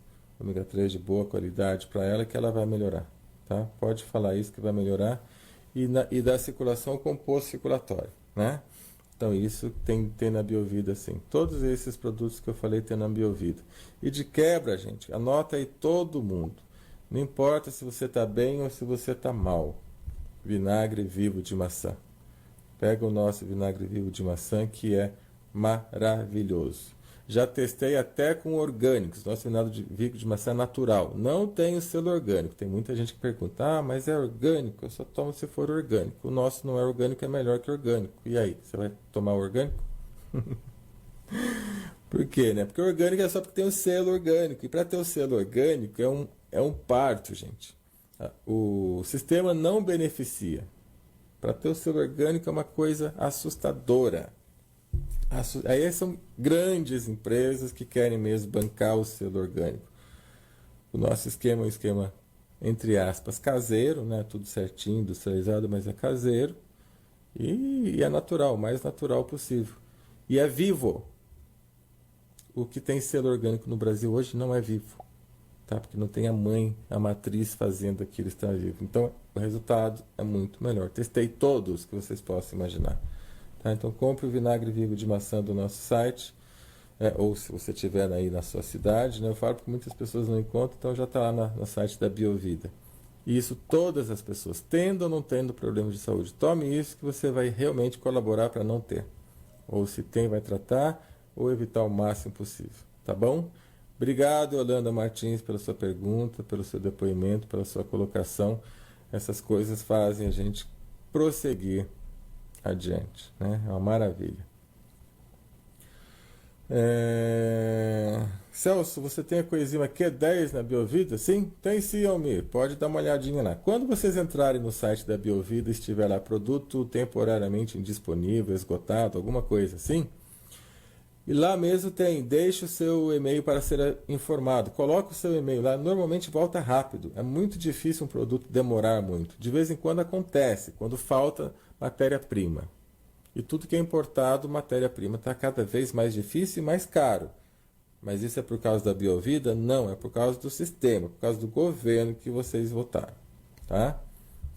de boa qualidade para ela, que ela vai melhorar. Tá? Pode falar isso que vai melhorar. E da circulação, composto circulatório, né? Então isso tem na Biovida, sim. Todos esses produtos que eu falei tem na Biovida. E de quebra, gente, anota aí todo mundo. Não importa se você está bem ou se você está mal. Vinagre vivo de maçã. Pega o nosso vinagre vivo de maçã, que é maravilhoso. Já testei até com orgânicos. Nosso vinagre vivo de maçã é natural. Não tem o selo orgânico. Tem muita gente que pergunta, mas é orgânico? Eu só tomo se for orgânico. O nosso não é orgânico, é melhor que orgânico. E aí, você vai tomar orgânico? Por quê, né? Porque orgânico é só porque tem o selo orgânico. E para ter o selo orgânico é um parto, gente. O sistema não beneficia. Para ter o selo orgânico é uma coisa assustadora. Aí são grandes empresas que querem mesmo bancar o selo orgânico. O nosso esquema é um esquema, entre aspas, caseiro, né? Tudo certinho, industrializado, mas é caseiro. E é natural, o mais natural possível. E é vivo. O que tem selo orgânico no Brasil hoje não é vivo. Tá? Porque não tem a matriz fazendo aquilo estar vivo. Então, o resultado é muito melhor. Testei todos que vocês possam imaginar. Tá? Então compre o vinagre vivo de maçã do nosso site, ou se você tiver aí na sua cidade, né? Eu falo porque muitas pessoas não encontram, então já está lá no site da Biovida. E isso todas as pessoas, tendo ou não tendo problemas de saúde. Tome isso que você vai realmente colaborar para não ter. Ou se tem, vai tratar, ou evitar o máximo possível. Tá bom? Obrigado, Yolanda Martins, pela sua pergunta, pelo seu depoimento, pela sua colocação. Essas coisas fazem a gente prosseguir adiante, né? É uma maravilha. Celso, você tem a coenzima Q10 na Biovida? Sim? Tem sim, Almir. Pode dar uma olhadinha lá. Quando vocês entrarem no site da Biovida e estiver lá produto temporariamente indisponível, esgotado, alguma coisa assim, e lá mesmo tem, deixe o seu e-mail para ser informado. Coloque o seu e-mail lá, normalmente volta rápido. É muito difícil um produto demorar muito. De vez em quando acontece, quando falta matéria-prima. E tudo que é importado, matéria-prima, está cada vez mais difícil e mais caro. Mas isso é por causa da Biovida? Não, é por causa do sistema, por causa do governo que vocês votaram. Tá?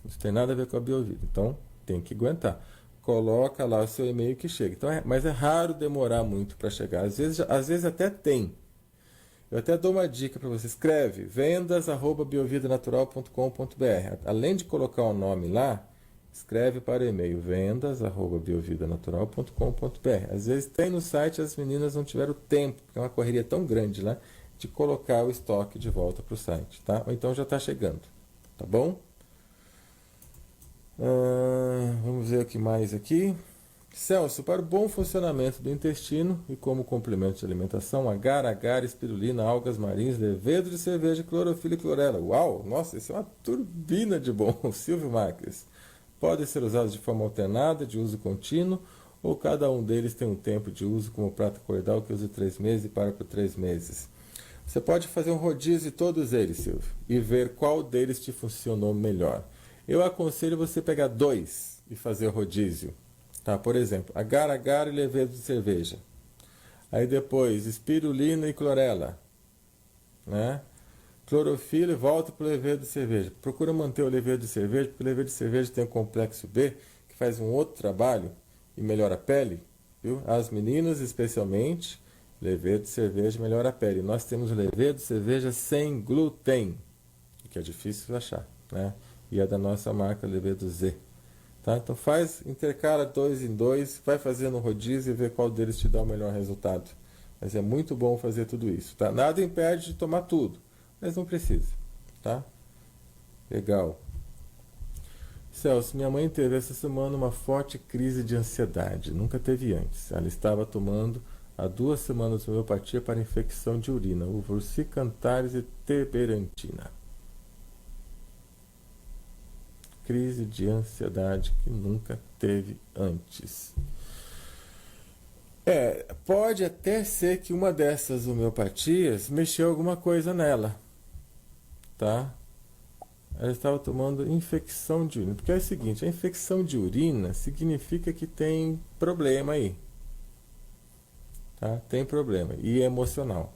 Isso tem nada a ver com a Biovida. Então, tem que aguentar. Coloca lá o seu e-mail que chega. Então, mas é raro demorar muito para chegar. Às vezes até tem. Eu até dou uma dica para você. Escreve vendas@biovidanatural.com.br. Além de colocar o nome lá, escreve para o e-mail vendas@biovidanatural.com.br. Às vezes tem no site, as meninas não tiveram tempo, porque é uma correria tão grande lá, de colocar o estoque de volta para o site, tá? Ou então já está chegando, tá bom? Vamos ver o que mais aqui. Celso, para o bom funcionamento do intestino e como complemento de alimentação, agar, espirulina, algas marinhas, levedo de cerveja, clorofila e clorela. Uau, nossa, isso é uma turbina de bom. Silvio Marques. Podem ser usados de forma alternada, de uso contínuo, ou cada um deles tem um tempo de uso, como prata cordal, que usa 3 meses e para por 3 meses. Você pode fazer um rodízio de todos eles, Silvio, e ver qual deles te funcionou melhor. Eu aconselho você pegar 2 e fazer o rodízio. Tá, por exemplo, agar e levedo de cerveja. Aí depois, espirulina e clorela. Né? Clorofila e volta para o levedo de cerveja. Procura manter o levedo de cerveja, porque o levedo de cerveja tem o complexo B, que faz um outro trabalho e melhora a pele. Viu? As meninas, especialmente, levedo de cerveja melhora a pele. Nós temos o levedo de cerveja sem glúten, que é difícil de achar. Né? E é da nossa marca Levedo Z. Tá? Então intercala 2 em 2, vai fazendo um rodízio e vê qual deles te dá o melhor resultado. Mas é muito bom fazer tudo isso. Tá? Nada impede de tomar tudo, mas não precisa. Tá? Legal. Celso, minha mãe teve essa semana uma forte crise de ansiedade. Nunca teve antes. Ela estava tomando há 2 semanas homeopatia para infecção de urina, Uvursi, Antares e Teberantina. Crise de ansiedade que nunca teve antes. Pode até ser que uma dessas homeopatias mexeu alguma coisa nela, tá? Ela estava tomando infecção de urina, porque é o seguinte, a infecção de urina significa que tem problema aí, tá? Tem problema, e é emocional,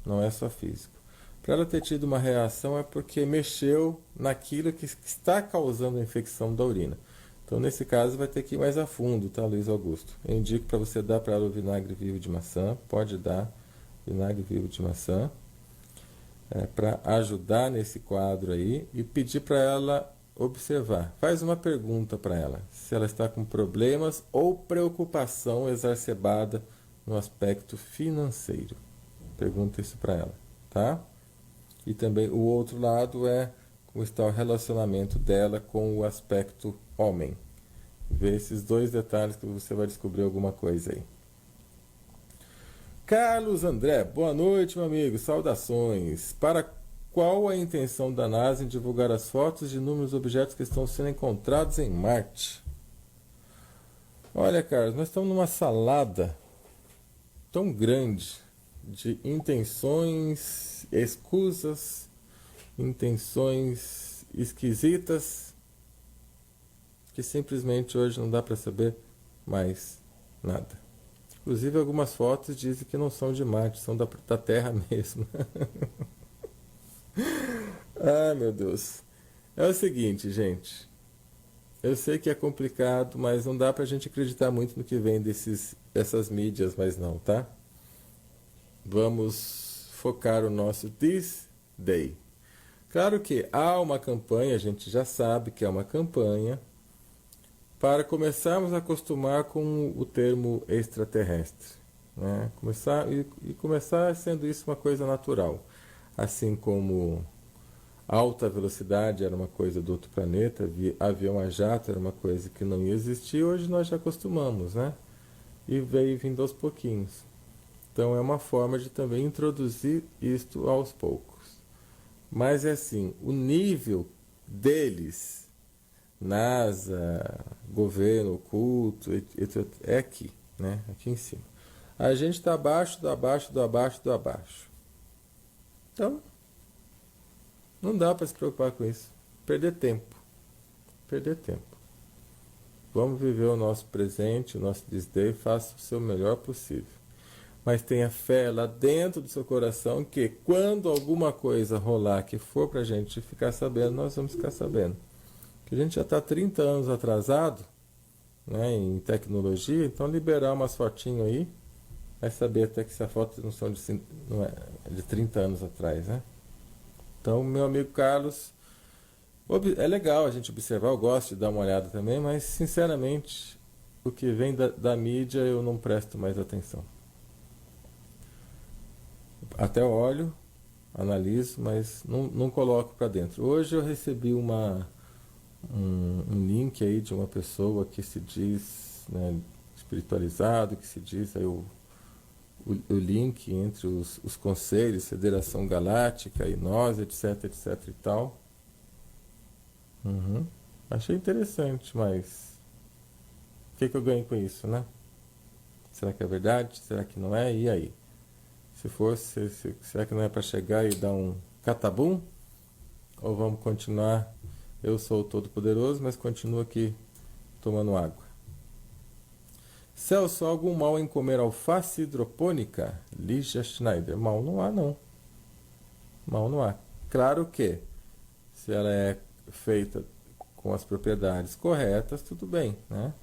não é só físico. Para ela ter tido uma reação é porque mexeu naquilo que está causando a infecção da urina. Então, nesse caso, vai ter que ir mais a fundo, tá, Luiz Augusto? Eu indico para você dar para ela o vinagre vivo de maçã. Pode dar vinagre vivo de maçã para ajudar nesse quadro aí e pedir para ela observar. Faz uma pergunta para ela, se ela está com problemas ou preocupação exacerbada no aspecto financeiro. Pergunta isso para ela, tá? E também o outro lado é como está o relacionamento dela com o aspecto homem. Vê esses 2 detalhes que você vai descobrir alguma coisa aí. Carlos André, boa noite, meu amigo. Saudações. Para qual a intenção da NASA em divulgar as fotos de inúmeros objetos que estão sendo encontrados em Marte? Olha, Carlos, nós estamos numa salada tão grande de intenções escusas, intenções esquisitas, que simplesmente hoje não dá para saber mais nada. Inclusive algumas fotos dizem que não são de Marte, são da Terra mesmo. Ai, meu Deus. É o seguinte, gente. Eu sei que é complicado, mas não dá pra gente acreditar muito no que vem dessas mídias, mas não, tá? Vamos focar o nosso This Day. Claro que há uma campanha, a gente já sabe que é uma campanha, para começarmos a acostumar com o termo extraterrestre. Né? Começar sendo isso uma coisa natural. Assim como alta velocidade era uma coisa do outro planeta, avião a jato era uma coisa que não ia existir, hoje nós já acostumamos, né? E veio vindo aos pouquinhos. Então é uma forma de também introduzir isto aos poucos. Mas é assim, o nível deles, NASA, governo, culto, etc., é aqui, né? Aqui em cima. A gente está abaixo do abaixo do abaixo do abaixo. Então, não dá para se preocupar com isso. Perder tempo. Perder tempo. Vamos viver o nosso presente, o nosso desdém, faça o seu melhor possível. Mas tenha fé lá dentro do seu coração que quando alguma coisa rolar que for para a gente ficar sabendo, nós vamos ficar sabendo. Que a gente já está 30 anos atrasado, né, em tecnologia, então liberar umas fotinhas aí, vai saber até que essa foto não são não é de 30 anos atrás, né? Então, meu amigo Carlos, é legal a gente observar, eu gosto de dar uma olhada também, mas sinceramente, o que vem da mídia eu não presto mais atenção. Até olho, analiso, mas não coloco para dentro. Hoje eu recebi um link aí de uma pessoa que se diz, né, espiritualizado, que se diz aí o link entre os conselhos, Federação Galáctica e nós, etc, etc e tal. Uhum. Achei interessante, mas o que eu ganho com isso, né? Será que é verdade? Será que não é? E aí? Se for, será que não é para chegar e dar um catabum? Ou vamos continuar? Eu sou o Todo-Poderoso, mas continuo aqui tomando água. Celso, algum mal em comer alface hidropônica? Lígia Schneider. Mal não há, não. Mal não há. Claro que, se ela é feita com as propriedades corretas, tudo bem, né?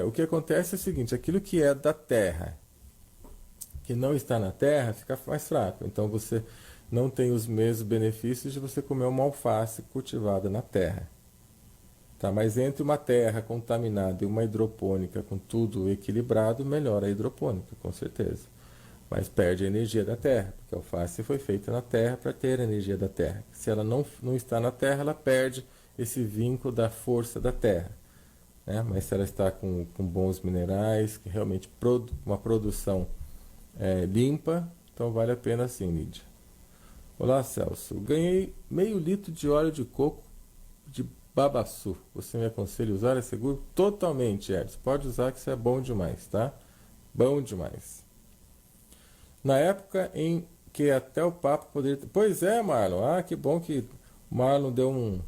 O que acontece é o seguinte, aquilo que é da terra, que não está na terra, fica mais fraco. Então você não tem os mesmos benefícios de você comer uma alface cultivada na terra. Tá, mas entre uma terra contaminada e uma hidropônica com tudo equilibrado, melhora a hidropônica, com certeza. Mas perde a energia da terra, porque a alface foi feita na terra para ter a energia da terra. Se ela não está na terra, ela perde esse vínculo da força da terra. Né? Mas se ela está com bons minerais, que realmente uma produção limpa, então vale a pena sim, Lídia. Olá, Celso. Ganhei meio litro de óleo de coco de babaçu. Você me aconselha a usar? É seguro? Totalmente, Edson. Pode usar que isso é bom demais, tá? Bom demais. Na época em que até o Papa poderia... Pois é, Marlon. Ah, que bom que o Marlon deu um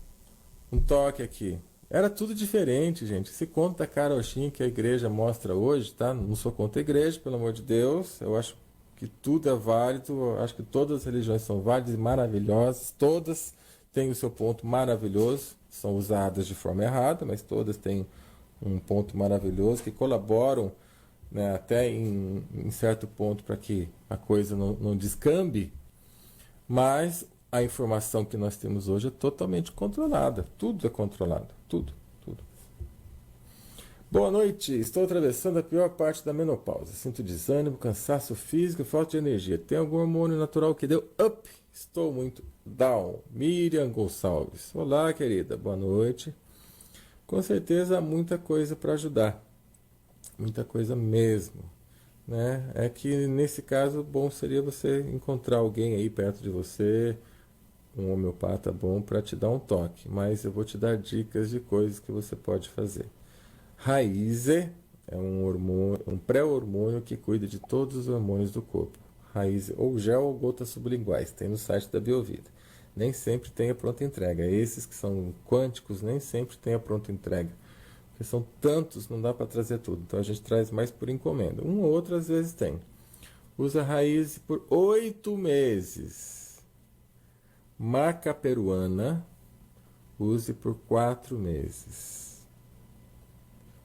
toque aqui. Era tudo diferente, gente. Esse conto da carochinha que a igreja mostra hoje, tá? Não sou contra a igreja, pelo amor de Deus. Eu acho que tudo é válido. Eu acho que todas as religiões são válidas e maravilhosas. Todas têm o seu ponto maravilhoso. São usadas de forma errada, mas todas têm um ponto maravilhoso que colaboram, né, até em certo ponto para que a coisa não descambe. Mas a informação que nós temos hoje é totalmente controlada. Tudo é controlado. Tudo. Boa noite. Estou atravessando a pior parte da menopausa. Sinto desânimo, cansaço físico e falta de energia. Tem algum hormônio natural que deu up? Estou muito down. Miriam Gonçalves. Olá, querida. Boa noite. Com certeza há muita coisa para ajudar. Muita coisa mesmo. Né? É que nesse caso, bom seria você encontrar alguém aí perto de você, um homeopata bom para te dar um toque. Mas eu vou te dar dicas de coisas que você pode fazer. Raize é um pré-hormônio que cuida de todos os hormônios do corpo. Raize ou gel ou gotas sublinguais, tem no site da Biovida. Nem sempre tem a pronta entrega. Esses que são quânticos nem sempre tem a pronta entrega. Porque são tantos, não dá para trazer tudo. Então a gente traz mais por encomenda. Um ou outro às vezes tem. Usa raiz por 8 meses. Maca peruana, use por 4 meses.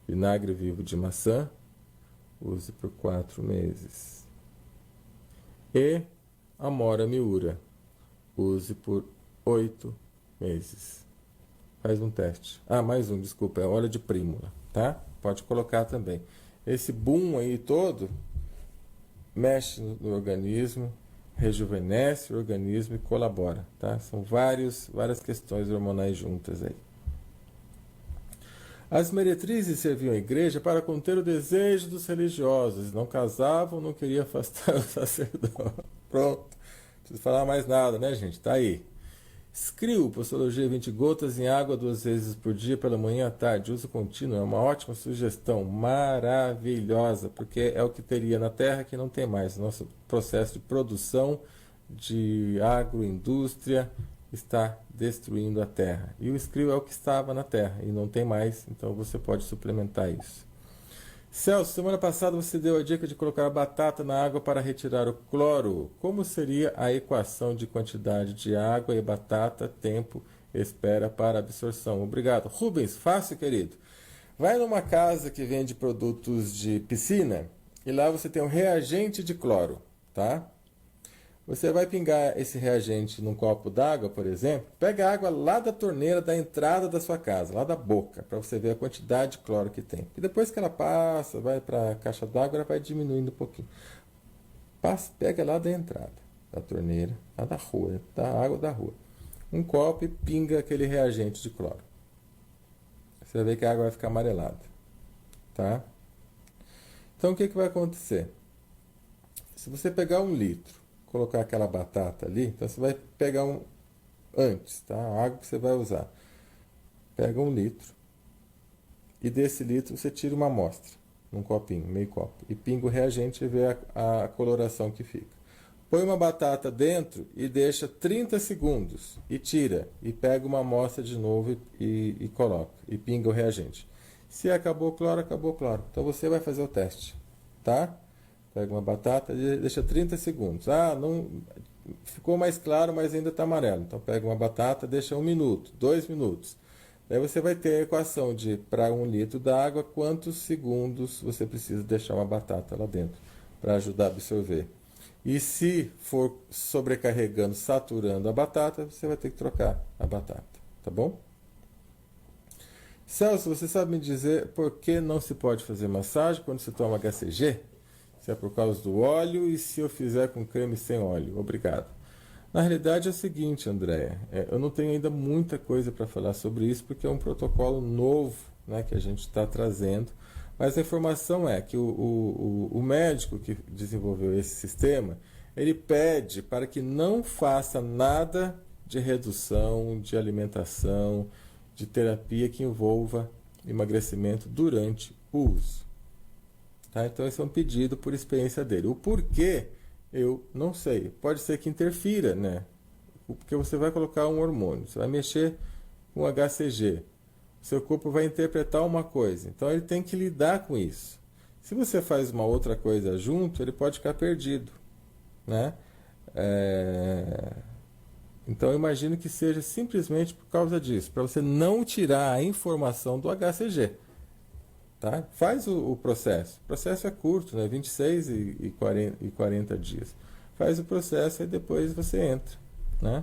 Vinagre vivo de maçã, use por 4 meses. E Amora miura, use por 8 meses. Faz um teste. Ah, mais um, desculpa, é óleo de prímula, tá? Pode colocar também. Esse boom aí todo mexe no organismo, rejuvenesce o organismo e colabora, tá? São várias questões hormonais juntas aí. As meretrizes serviam à igreja para conter o desejo dos religiosos. Não casavam, não queriam afastar o sacerdote. Pronto. Não preciso falar mais nada, né, gente? Tá aí. Escrio, Postologia 20 gotas em água 2 vezes por dia, pela manhã à tarde. Uso contínuo. É uma ótima sugestão. Maravilhosa. Porque é o que teria na Terra que não tem mais. Nosso processo de produção de agroindústria está destruindo a Terra. E o Escrio é o que estava na Terra e não tem mais, então você pode suplementar isso. Celso, semana passada você deu a dica de colocar a batata na água para retirar o cloro. Como seria a equação de quantidade de água e batata, tempo, espera para absorção? Obrigado. Rubens, fácil, querido. Vai numa casa que vende produtos de piscina e lá você tem um reagente de cloro, tá? Você vai pingar esse reagente num copo d'água, por exemplo, pega a água lá da torneira da entrada da sua casa, lá da boca, para você ver a quantidade de cloro que tem. E depois que ela passa, vai para a caixa d'água, ela vai diminuindo um pouquinho. Passa, pega lá da entrada da torneira, lá da rua, da água da rua. Um copo e pinga aquele reagente de cloro. Você vai ver que a água vai ficar amarelada, tá? Então o que vai acontecer? Se você pegar 1 litro, colocar aquela batata ali, então você vai pegar antes, tá? A água que você vai usar. Pega 1 litro e desse litro você tira uma amostra, num copinho, meio copo, e pinga o reagente e vê a coloração que fica. Põe uma batata dentro e deixa 30 segundos e tira e pega uma amostra de novo e coloca e pinga o reagente. Se acabou o cloro, acabou o cloro. Então você vai fazer o teste, tá? Pega uma batata e deixa 30 segundos. Ah, não ficou mais claro, mas ainda está amarelo. Então pega uma batata, deixa 1 minuto, 2 minutos. Daí você vai ter a equação de, para 1 litro d'água, quantos segundos você precisa deixar uma batata lá dentro para ajudar a absorver. E se for sobrecarregando, saturando a batata, você vai ter que trocar a batata, tá bom? Celso, você sabe me dizer por que não se pode fazer massagem quando se toma HCG? Se é por causa do óleo e se eu fizer com creme sem óleo? Obrigado. Na realidade é o seguinte, Andréia, eu não tenho ainda muita coisa para falar sobre isso porque é um protocolo novo, né, que a gente está trazendo. Mas a informação é que o médico que desenvolveu esse sistema, ele pede para que não faça nada de redução, de alimentação, de terapia que envolva emagrecimento durante o uso. Tá? Então esse é um pedido por experiência dele. O porquê, eu não sei. Pode ser que interfira, né? Porque você vai colocar um hormônio, você vai mexer com HCG. Seu corpo vai interpretar uma coisa, então ele tem que lidar com isso. Se você faz uma outra coisa junto, ele pode ficar perdido, né? Então eu imagino que seja simplesmente por causa disso, para você não tirar a informação do HCG, tá? Faz o processo. O processo é curto, né? 26 e 40 dias. Faz o processo e depois você entra, né?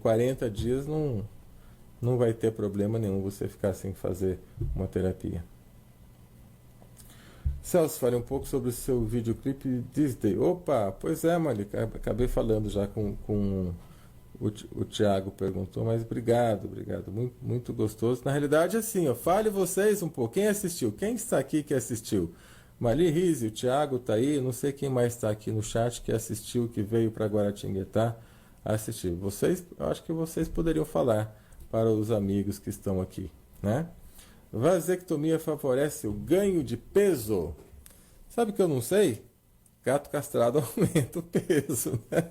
40 dias não vai ter problema nenhum você ficar sem fazer uma terapia. Celso, fale um pouco sobre o seu videoclipe Disney. Opa, pois é, Malik, acabei falando já com o Thiago perguntou, mas obrigado, muito, muito gostoso. Na realidade, assim, ó, fale vocês um pouco, quem assistiu? Quem está aqui que assistiu? Mali Rizzi, o Thiago está aí, não sei quem mais está aqui no chat que assistiu, que veio para Guaratinguetá assistir. Vocês, eu acho que vocês poderiam falar para os amigos que estão aqui, né? Vasectomia favorece o ganho de peso? Sabe que eu não sei? Gato castrado aumenta o peso, né?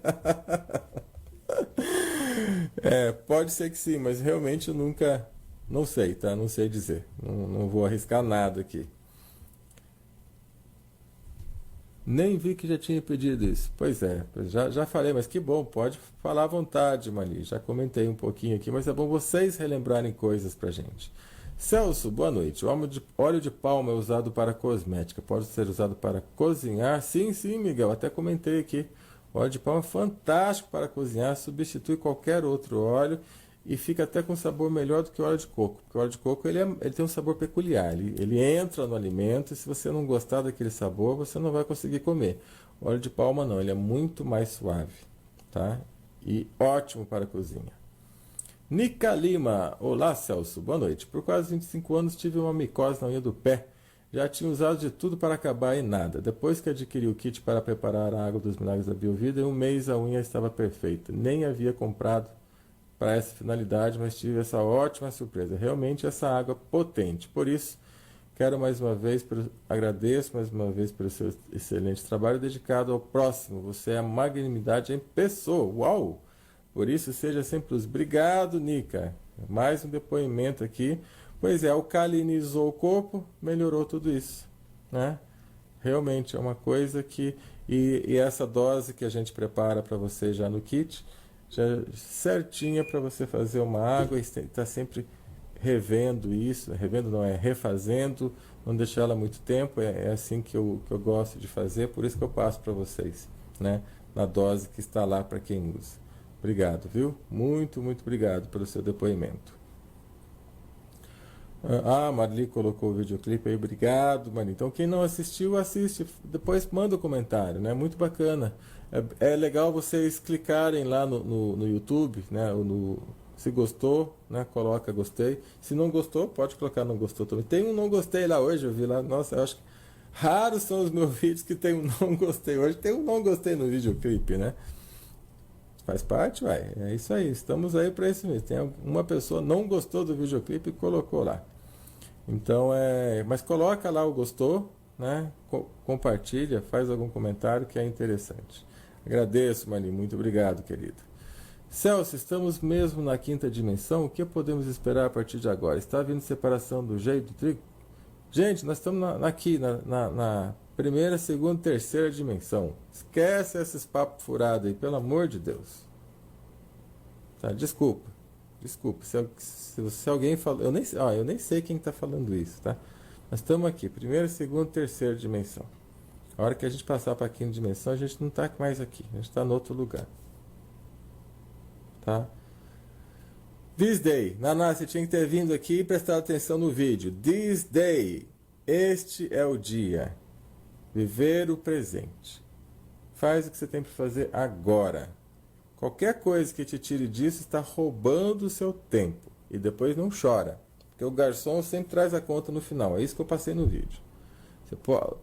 Pode ser que sim, mas realmente eu nunca, não sei, tá? Não sei dizer, não vou arriscar nada aqui. Nem vi que já tinha pedido isso. Pois é, já falei, mas que bom, pode falar à vontade, Mali. Já comentei um pouquinho aqui, mas é bom vocês relembrarem coisas pra gente. Celso, boa noite. O óleo de palma é usado para cosmética, pode ser usado para cozinhar? Sim, Miguel, até comentei aqui. O óleo de palma é fantástico para cozinhar, substitui qualquer outro óleo e fica até com sabor melhor do que o óleo de coco. Porque o óleo de coco ele tem um sabor peculiar, ele entra no alimento e se você não gostar daquele sabor, você não vai conseguir comer. O óleo de palma não, ele é muito mais suave, tá? E ótimo para a cozinha. Nica Lima, olá Celso, boa noite. Por quase 25 anos tive uma micose na unha do pé. Já tinha usado de tudo para acabar e nada. Depois que adquiri o kit para preparar a água dos milagres da Biovida, em um mês a unha estava perfeita. Nem havia comprado para essa finalidade, mas tive essa ótima surpresa. Realmente essa água potente. Por isso, agradeço mais uma vez pelo seu excelente trabalho dedicado ao próximo. Você é a magnanimidade em pessoa. Uau! Por isso, seja sempre luz. Obrigado, Nica. Mais um depoimento aqui. Pois é, alcalinizou o corpo, melhorou tudo isso, né? Realmente é uma coisa que... E essa dose que a gente prepara para você já no kit, já certinha para você fazer uma água e está sempre revendo isso, revendo não, é refazendo, não deixar ela muito tempo, é assim que eu gosto de fazer, por isso que eu passo para vocês, né? Na dose que está lá para quem usa. Obrigado, viu? Muito, muito obrigado pelo seu depoimento. Ah, Marli colocou o videoclipe aí, obrigado, Marli. Então quem não assistiu, assiste, depois manda o comentário, né? Muito bacana. É legal vocês clicarem lá no YouTube, né? Se gostou, né? Coloca gostei. Se não gostou, pode colocar não gostou também. Tem um não gostei lá hoje, eu vi lá. Nossa, eu acho que raros são os meus vídeos que tem um não gostei. Hoje tem um não gostei no videoclipe, né? Faz parte, vai. É isso aí. Estamos aí para isso mesmo. Tem uma pessoa não gostou do videoclipe e colocou lá. Então, mas coloca lá o gostou, né? Compartilha, faz algum comentário que é interessante. Agradeço, Mari. Muito obrigado, querido. Celso, estamos mesmo na quinta dimensão? O que podemos esperar a partir de agora? Está havendo separação do jeito do trigo? Gente, nós estamos aqui na primeira, segunda, terceira dimensão. Esquece esses papos furados aí, pelo amor de Deus. Tá, desculpa. Se alguém falou, eu nem sei quem está falando isso, tá? Nós estamos aqui, primeira, segunda, terceira dimensão. A hora que a gente passar para a quinta dimensão, a gente não está mais aqui, a gente está em outro lugar. Tá? This day, Naná, você tinha que ter vindo aqui e prestado atenção no vídeo. This day, este é o dia. Viver o presente. Faz o que você tem para fazer agora. Qualquer coisa que te tire disso está roubando o seu tempo. E depois não chora. Porque o garçom sempre traz a conta no final. É isso que eu passei no vídeo.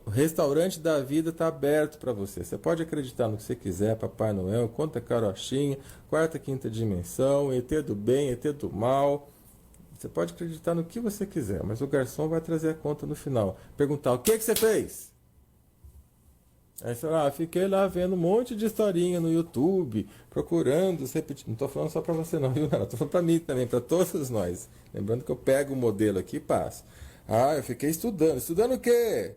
O restaurante da vida está aberto para você. Você pode acreditar no que você quiser, Papai Noel, conta carochinha, quarta, quinta dimensão, ET do bem, ET do mal. Você pode acreditar no que você quiser, mas o garçom vai trazer a conta no final. Perguntar, o que você fez? Aí você fala, fiquei lá vendo um monte de historinha no YouTube, procurando, repetindo. Não estou falando só para você não, viu? Estou falando para mim também, para todos nós. Lembrando que eu pego o modelo aqui e passo. Eu fiquei estudando. Estudando o quê?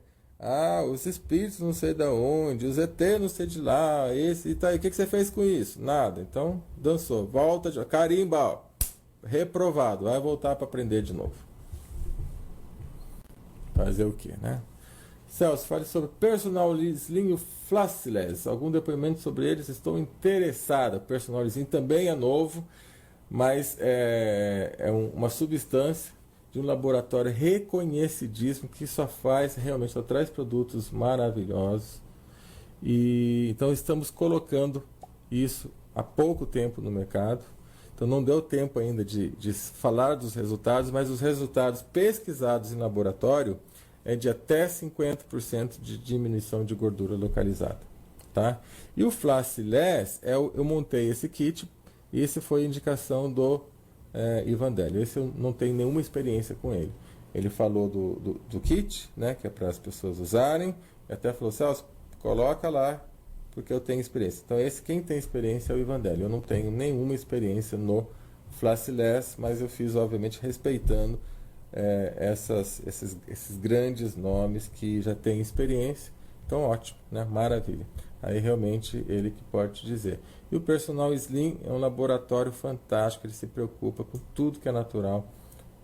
Os espíritos não sei de onde, os ET não sei de lá, esse e tá aí. O que você fez com isso? Nada. Então, dançou. Volta de carimba, ó. Reprovado. Vai voltar para aprender de novo. Fazer o quê, né? Celso, fale sobre Personal Slim Flashless. Algum depoimento sobre eles? Estou interessada. Personal Slim também é novo, mas é uma substância de um laboratório reconhecidíssimo que só traz produtos maravilhosos. E então estamos colocando isso há pouco tempo no mercado. Então não deu tempo ainda de falar dos resultados, mas os resultados pesquisados em laboratório é de até 50% de diminuição de gordura localizada. Tá? E o Flashless, eu montei esse kit, e esse foi a indicação do Ivan Delio. Esse eu não tenho nenhuma experiência com ele. Ele falou do kit, né, que é para as pessoas usarem, e até falou, Celso, coloca lá, porque eu tenho experiência. Então quem tem experiência é o Ivan Delio. Eu não tenho nenhuma experiência no Flashless, mas eu fiz, obviamente, respeitando esses grandes nomes que já têm experiência. Então, ótimo, né? Maravilha. Aí realmente ele que pode te dizer. E o Personal Slim é um laboratório fantástico, ele se preocupa com tudo que é natural,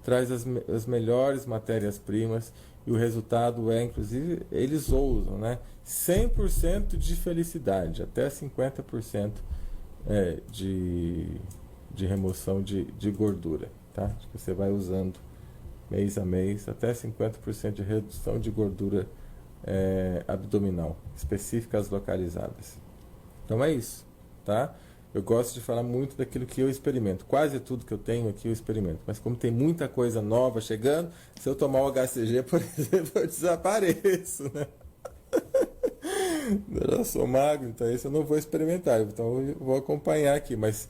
traz as melhores matérias-primas, e o resultado inclusive, eles ousam, né? 100% de felicidade, até 50% de remoção de gordura, tá? Que você vai usando mês a mês, até 50% de redução de gordura abdominal, específicas localizadas. Então é isso, tá? Eu gosto de falar muito daquilo que eu experimento. Quase tudo que eu tenho aqui eu experimento. Mas como tem muita coisa nova chegando, se eu tomar o HCG, por exemplo, eu desapareço, né? Eu sou magro, então isso eu não vou experimentar. Então eu vou acompanhar aqui. Mas,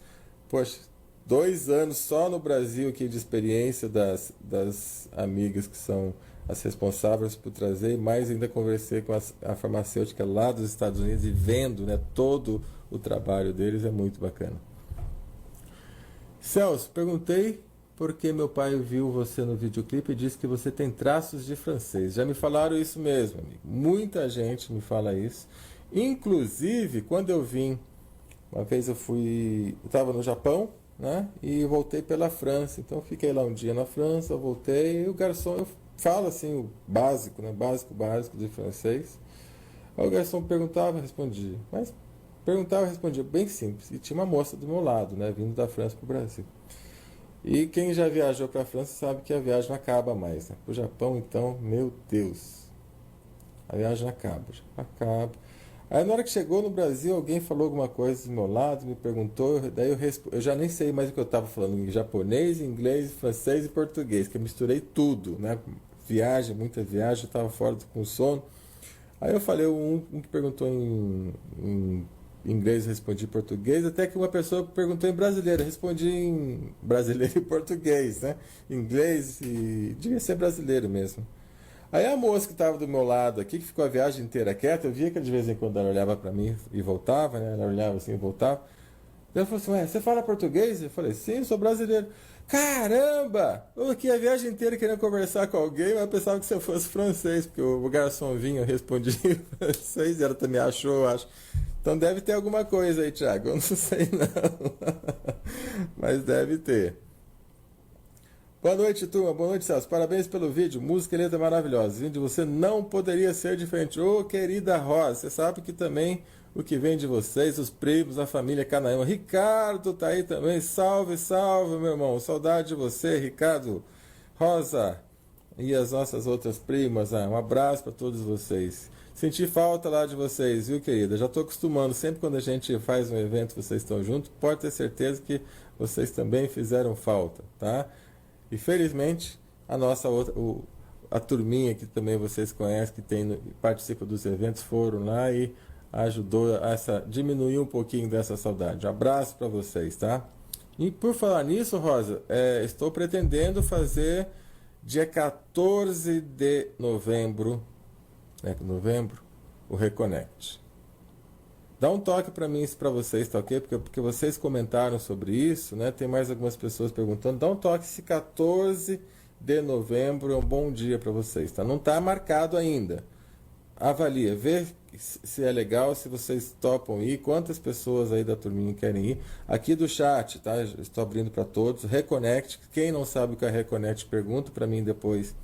poxa, 2 anos só no Brasil aqui de experiência das amigas que são as responsáveis por trazer, mais ainda conversei com a farmacêutica lá dos Estados Unidos e vendo, né, todo o trabalho deles, é muito bacana. Celso, perguntei porque meu pai viu você no videoclipe e disse que você tem traços de francês. Já me falaram isso mesmo, amigo. Muita gente me fala isso. Inclusive, quando eu vim, uma vez eu estava no Japão, né? E voltei pela França. Então fiquei lá um dia na França, voltei, e o garçom, eu falo assim o básico, né? Básico de francês. Aí o garçom perguntava, eu respondia. Mas perguntava e respondia bem simples. E tinha uma moça do meu lado, né? Vindo da França para o Brasil. E quem já viajou para a França sabe que a viagem não acaba mais, né? Para o Japão, então, meu Deus, a viagem não acaba, acaba. Aí na hora que chegou no Brasil, alguém falou alguma coisa do meu lado, me perguntou, daí eu já nem sei mais o que eu estava falando, em japonês, inglês, francês e português, que eu misturei tudo, né? Viagem, muita viagem, eu estava fora com sono. Aí eu falei, um que perguntou em inglês, eu respondi em português, até que uma pessoa perguntou em brasileiro, eu respondi em brasileiro e português, né? Inglês e devia ser brasileiro mesmo. Aí a moça que estava do meu lado aqui, que ficou a viagem inteira quieta, eu via que de vez em quando ela olhava para mim e voltava, né? Ela olhava assim e voltava. Ela falou assim, ué, você fala português? Eu falei, sim, eu sou brasileiro. Caramba! Eu aqui a viagem inteira querendo conversar com alguém, mas eu pensava que você fosse francês, porque o garçom vinha, eu respondi em francês e ela também achou, eu acho. Então deve ter alguma coisa aí, Thiago. Eu não sei não. Mas deve ter. Boa noite, turma. Boa noite, Celso. Parabéns pelo vídeo. Música e letra maravilhosa. Vindo de você não poderia ser diferente. Ô, querida Rosa, você sabe que também o que vem de vocês, os primos, a família Canaã. Ricardo tá aí também. Salve, salve, meu irmão. Saudade de você, Ricardo. Rosa e as nossas outras primas. Um abraço para todos vocês. Senti falta lá de vocês, viu, querida? Já estou acostumando. Sempre quando a gente faz um evento, vocês estão juntos. Pode ter certeza que vocês também fizeram falta, tá? E felizmente a nossa outra, a turminha que também vocês conhecem, que tem, participa dos eventos, foram lá e ajudou a diminuir um pouquinho dessa saudade. Um abraço para vocês, tá? E por falar nisso, Rosa, estou pretendendo fazer dia 14 de novembro, o Reconnect. Dá um toque para mim, para vocês, tá ok? Porque vocês comentaram sobre isso, né? Tem mais algumas pessoas perguntando. Dá um toque se 14 de novembro é um bom dia para vocês, tá? Não está marcado ainda. Avalia, vê se é legal, se vocês topam ir, quantas pessoas aí da turminha querem ir. Aqui do chat, tá? Estou abrindo para todos. Reconnect, quem não sabe o que é Reconnect, pergunta para mim depois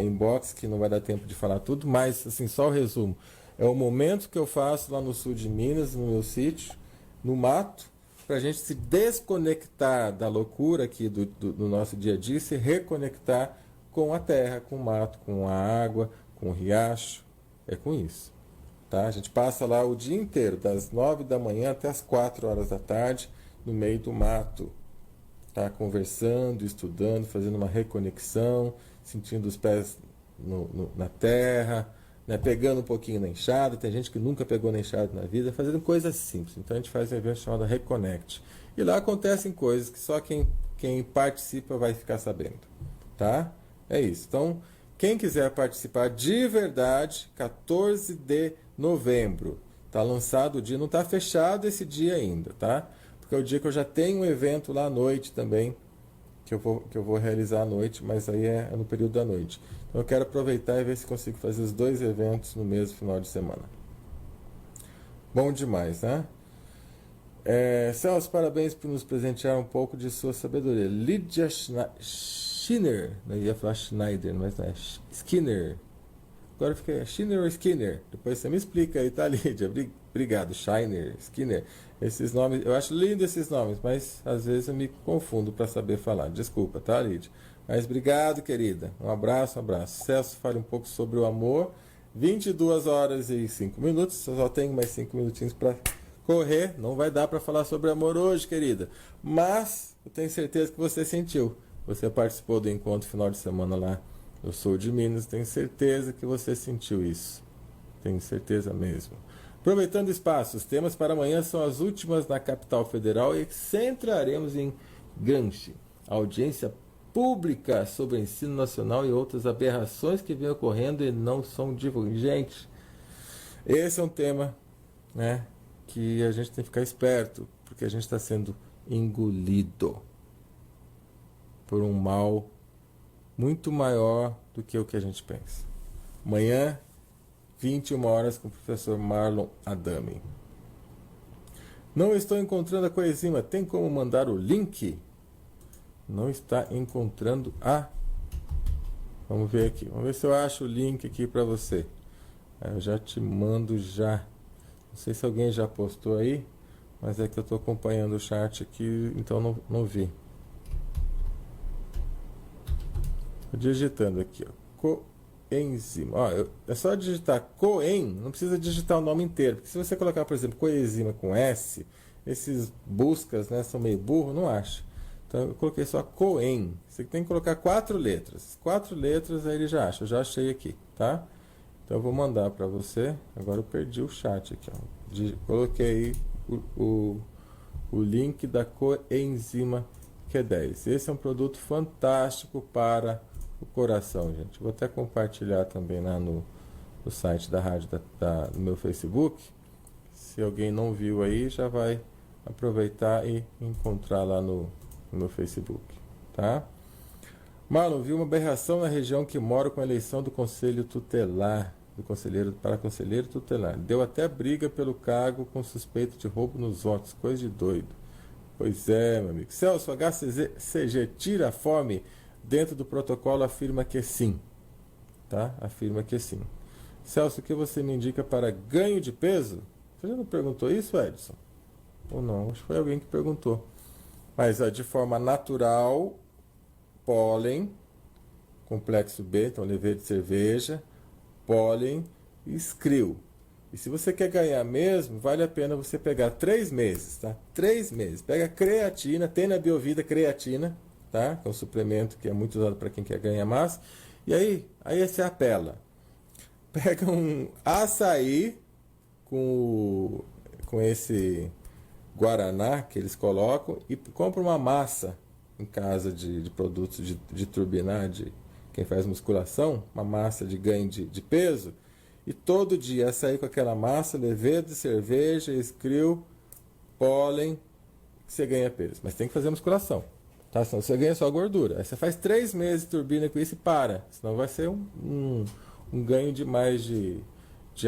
inbox, que não vai dar tempo de falar tudo, mas assim, só o resumo. É o momento que eu faço lá no sul de Minas, no meu sítio, no mato, para a gente se desconectar da loucura aqui do nosso dia a dia e se reconectar com a terra, com o mato, com a água, com o riacho. É com isso. Tá? A gente passa lá o dia inteiro, das 9 da manhã até as 4 horas da tarde, no meio do mato. Tá? Conversando, estudando, fazendo uma reconexão, sentindo os pés na terra, né, pegando um pouquinho na enxada. Tem gente que nunca pegou na enxada na vida, fazendo coisas simples. Então a gente faz um evento chamado Reconnect. E lá acontecem coisas que só quem participa vai ficar sabendo. Tá? É isso. Então, quem quiser participar de verdade, 14 de novembro. Tá lançado o dia, não está fechado esse dia ainda, tá? Porque é o dia que eu já tenho um evento lá à noite também, que eu vou realizar à noite, mas aí é no período da noite. Então eu quero aproveitar e ver se consigo fazer os 2 eventos no mesmo final de semana. Bom demais, né? Celso, parabéns por nos presentear um pouco de sua sabedoria. Lydia Schinner, eu ia falar Schneider, mas não é Skinner. Agora fica Schinner ou Skinner? Depois você me explica aí, tá, Lídia? Obrigado, Shiner, Skinner. Esses nomes, eu acho lindo esses nomes, mas às vezes eu me confundo para saber falar. Desculpa, tá, Lídia? Mas obrigado, querida. Um abraço, um abraço. Celso, fale um pouco sobre o amor. 22 horas e 5 minutos. Eu só tenho mais 5 minutinhos para correr. Não vai dar para falar sobre amor hoje, querida. Mas eu tenho certeza que você sentiu. Você participou do encontro final de semana lá no sul de Minas. Tenho certeza que você sentiu isso. Tenho certeza mesmo. Aproveitando o espaço, os temas para amanhã são as últimas na capital federal e centraremos em Gramsci, audiência pública sobre o ensino nacional e outras aberrações que vêm ocorrendo e não são divulgadas. Gente, esse é um tema, né, que a gente tem que ficar esperto, porque a gente está sendo engolido por um mal muito maior do que o que a gente pensa. Amanhã, 21 horas com o professor Marlon Adami. Não estou encontrando a coenzima. Tem como mandar o link? Não está encontrando a... Vamos ver aqui. Vamos ver se eu acho o link aqui para você. Eu já te mando já. Não sei se alguém já postou aí, mas é que eu estou acompanhando o chat aqui, então não vi. Tô digitando aqui, ó. Coenzima. Ó, é só digitar coen, não precisa digitar o nome inteiro, porque se você colocar, por exemplo, coenzima com S, esses buscas, né, são meio burro, não acha. Então eu coloquei só coen. Você tem que colocar 4 letras. 4 letras aí ele já acha. Eu já achei aqui, tá? Então eu vou mandar para você. Agora eu perdi o chat aqui, ó. Coloquei o link da coenzima Q10. Esse é um produto fantástico para o coração, gente. Vou até compartilhar também lá no site da rádio, no meu Facebook. Se alguém não viu aí, já vai aproveitar e encontrar lá no meu Facebook, tá? Marlon, vi uma aberração na região que moro com a eleição do conselho tutelar, do conselheiro para conselheiro tutelar. Deu até briga pelo cargo com suspeito de roubo nos votos, coisa de doido. Pois é, meu amigo. Celso, HCG tira a fome, dentro do protocolo afirma que sim, tá? Afirma que sim. Celso, o que você me indica para ganho de peso? Você já não perguntou isso, Edson? Ou não? Acho que foi alguém que perguntou. Mas de forma natural, pólen, complexo B, então levei de cerveja, pólen e escrio. E se você quer ganhar mesmo, vale a pena você pegar 3 meses, tá? 3 meses. Pega creatina, tem na Biovida creatina, tá? Que é um suplemento que é muito usado para quem quer ganhar massa. E aí você apela. Pega um açaí com esse guaraná que eles colocam e compra uma massa em casa de produtos de turbinar, de quem faz musculação, uma massa de ganho de peso, e todo dia açaí com aquela massa, levedo de cerveja, escrio, pólen, você ganha peso. Mas tem que fazer musculação, tá? Senão você ganha só gordura. Aí você faz 3 meses de turbina com isso e para, senão vai ser um ganho demais de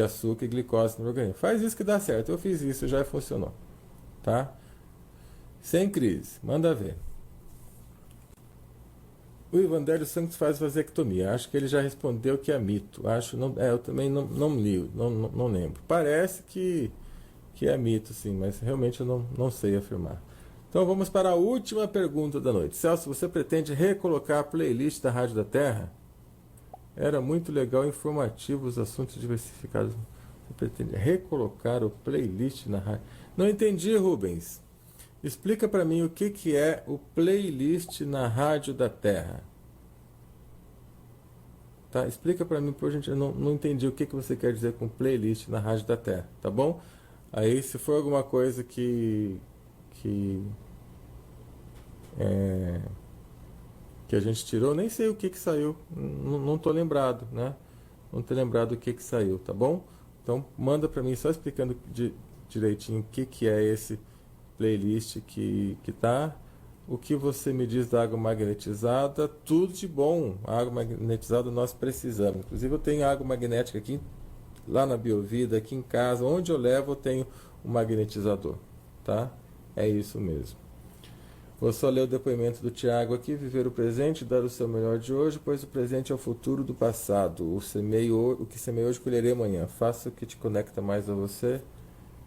açúcar e glicose no organismo. Faz isso que dá certo. Eu fiz isso, já funcionou. Tá? Sem crise, manda ver. O Ivandélio Santos faz vasectomia. Acho que ele já respondeu que é mito. Acho, não, eu também não li, não lembro. Parece que é mito, sim, mas realmente eu não sei afirmar. Então vamos para a última pergunta da noite. Celso, você pretende recolocar a playlist da Rádio da Terra? Era muito legal e informativo os assuntos diversificados. Você pretende recolocar o playlist na rádio? Não entendi, Rubens. Explica para mim o que é o playlist na Rádio da Terra. Tá? Explica para mim, por gente, eu não entendi o que você quer dizer com playlist na Rádio da Terra, tá bom? Aí, se for alguma coisa que a gente tirou, nem sei o que saiu, não tô lembrado, né? Não tô lembrado o que saiu, tá bom? Então, manda para mim só explicando direitinho o que é esse playlist que tá. O que você me diz da água magnetizada? Tudo de bom. A água magnetizada nós precisamos. Inclusive eu tenho água magnética aqui, lá na Biovida, aqui em casa. Onde eu levo eu tenho um magnetizador. Tá? É isso mesmo. Vou só ler o depoimento do Tiago aqui. Viver o presente, dar o seu melhor de hoje, pois o presente é o futuro do passado. O que semei hoje, colherei amanhã. Faça o que te conecta mais a você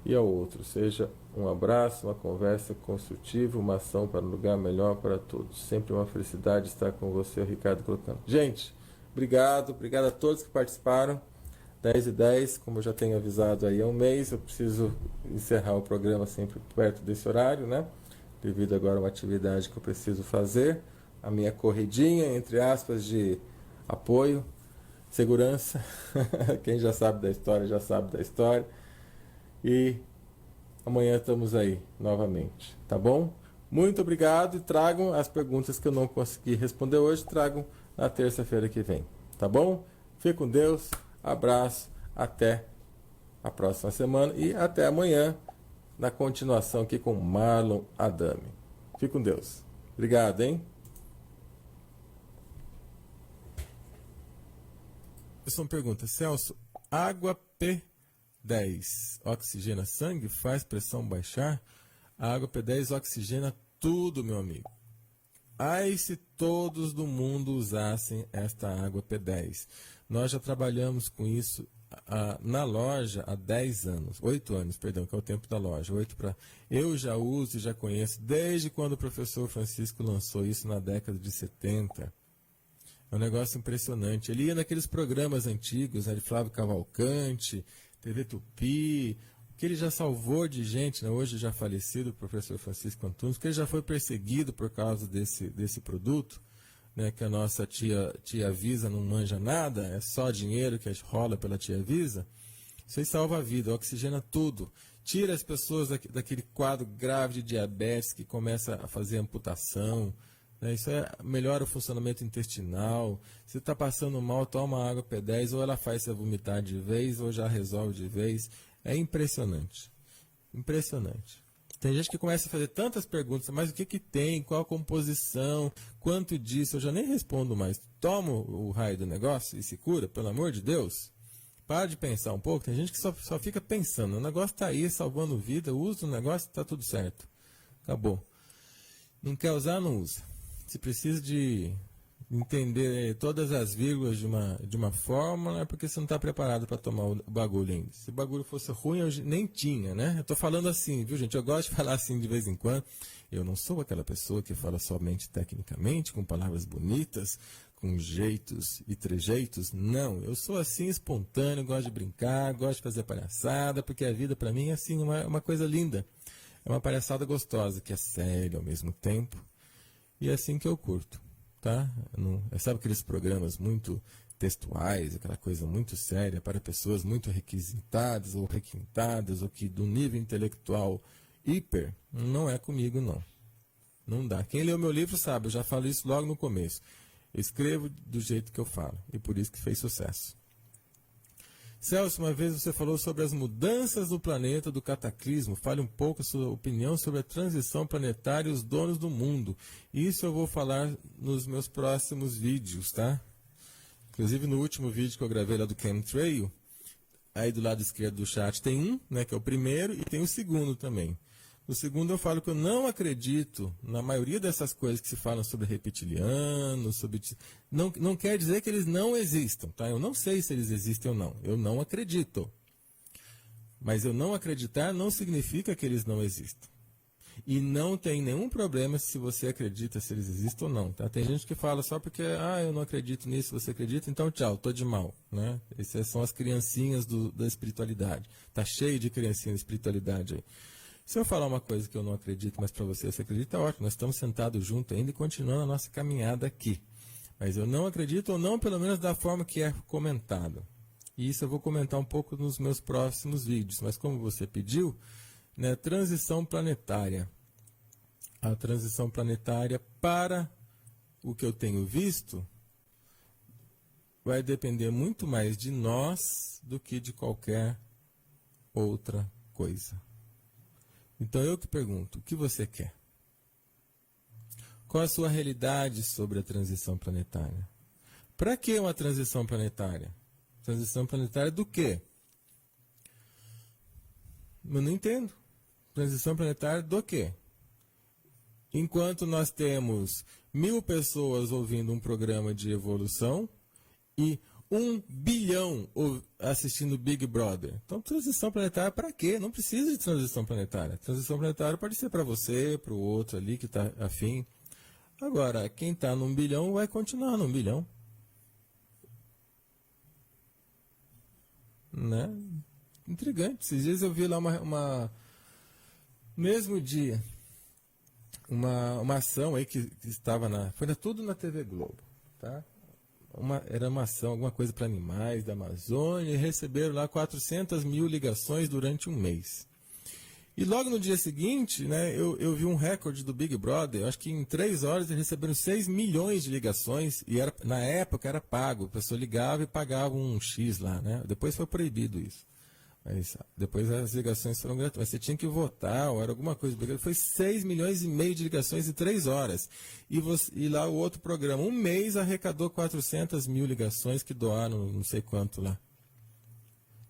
e ao outro. Seja um abraço, uma conversa construtiva, uma ação para um lugar melhor para todos. Sempre uma felicidade estar com você, o Ricardo colocando. Gente, obrigado a todos que participaram. 10h10, como eu já tenho avisado aí há um mês, eu preciso encerrar o programa sempre perto desse horário, né? Devido agora a uma atividade que eu preciso fazer, a minha corridinha, entre aspas, de apoio, segurança. Quem já sabe da história, já sabe da história. E amanhã estamos aí novamente, tá bom? Muito obrigado e tragam as perguntas que eu não consegui responder hoje, tragam na terça-feira que vem, tá bom? Fique com Deus, abraço, até a próxima semana e até amanhã na continuação aqui com Marlon Adame. Fique com Deus. Obrigado, hein? Pessoal pergunta, Celso, água P P10 oxigena sangue, faz pressão baixar, a água P10 oxigena tudo, meu amigo. Ai, se todos do mundo usassem esta água P10. Nós já trabalhamos com isso na loja há 10 anos, 8 anos, perdão, que é o tempo da loja. Eu já uso e já conheço desde quando o professor Francisco lançou isso na década de 70. É um negócio impressionante. Ele ia naqueles programas antigos, né, de Flávio Cavalcante, TV Tupi, que ele já salvou de gente, né, hoje já falecido, o professor Francisco Antunes, que ele já foi perseguido por causa desse produto, né, que a nossa tia Visa não manja nada, é só dinheiro que rola pela tia Visa. Isso aí salva a vida, oxigena tudo. Tira as pessoas daquele quadro grave de diabetes que começa a fazer amputação. Né, isso melhora o funcionamento intestinal. Se está passando mal, toma água P10, ou ela faz você vomitar de vez, ou já resolve de vez. É impressionante. Impressionante. Tem gente que começa a fazer tantas perguntas, mas o que tem, qual a composição, quanto disso, eu já nem respondo mais. Toma o raio do negócio e se cura, pelo amor de Deus. Para de pensar um pouco, tem gente que só fica pensando, o negócio está aí, salvando vida, usa o negócio, está tudo certo. Acabou. Não quer usar, não usa. Se precisa de entender todas as vírgulas de uma fórmula, é porque você não está preparado para tomar o bagulho ainda. Se o bagulho fosse ruim, eu nem tinha, né? Eu estou falando assim, viu, gente? Eu gosto de falar assim de vez em quando. Eu não sou aquela pessoa que fala somente tecnicamente, com palavras bonitas, com jeitos e trejeitos. Não, eu sou assim espontâneo, gosto de brincar, gosto de fazer palhaçada, porque a vida para mim é assim, uma coisa linda. É uma palhaçada gostosa, que é séria ao mesmo tempo. E é assim que eu curto. Tá? Sabe aqueles programas muito textuais, aquela coisa muito séria para pessoas muito requisitadas ou requintadas, ou que do nível intelectual hiper, não é comigo, não. Não dá. Quem leu meu livro sabe, eu já falo isso logo no começo. Eu escrevo do jeito que eu falo, e por isso que fez sucesso. Celso, uma vez você falou sobre as mudanças do planeta, do cataclismo. Fale um pouco a sua opinião sobre a transição planetária e os donos do mundo. Isso eu vou falar nos meus próximos vídeos, tá? Inclusive no último vídeo que eu gravei lá do Chemtrail, aí do lado esquerdo do chat tem um, né, que é o primeiro, e tem o segundo também. No segundo eu falo que eu não acredito na maioria dessas coisas que se falam sobre reptilianos, não quer dizer que eles não existam, tá? Eu não sei se eles existem ou não, eu não acredito. Mas eu não acreditar não significa que eles não existam. E não tem nenhum problema se você acredita se eles existem ou não, tá? Tem gente que fala só porque, eu não acredito nisso, você acredita, então tchau, tô de mal, né? Essas são as criancinhas da espiritualidade. Tá cheio de criancinhas da espiritualidade aí. Se eu falar uma coisa que eu não acredito, mas para você acredita, é ótimo. Nós estamos sentados juntos ainda e continuando a nossa caminhada aqui. Mas eu não acredito, ou não, pelo menos da forma que é comentado. E isso eu vou comentar um pouco nos meus próximos vídeos. Mas como você pediu, né, transição planetária. A transição planetária, para o que eu tenho visto, vai depender muito mais de nós do que de qualquer outra coisa. Então eu que pergunto, o que você quer? Qual a sua realidade sobre a transição planetária? Para que uma transição planetária? Transição planetária do quê? Eu não entendo. Transição planetária do quê? Enquanto nós temos 1000 pessoas ouvindo um programa de evolução e 1 bilhão assistindo Big Brother. Então, transição planetária para quê? Não precisa de transição planetária. Transição planetária pode ser para você, para o outro ali que está afim. Agora, quem está num bilhão vai continuar num bilhão. Né? Intrigante. Esses dias eu vi lá mesmo dia, uma ação aí que estava foi tudo na TV Globo, tá? Era uma ação, alguma coisa para animais da Amazônia, e receberam lá 400 mil ligações durante um mês. E logo no dia seguinte, né, eu vi um recorde do Big Brother, acho que em 3 horas eles receberam 6 milhões de ligações, e na época era pago, a pessoa ligava e pagava um X lá, né? Depois foi proibido isso. Mas depois as ligações foram gratuitas. Você tinha que votar, ou era alguma coisa. Foi 6 milhões e meio de ligações em 3 horas. E lá o outro programa, um mês, arrecadou 400 mil ligações que doaram não sei quanto lá.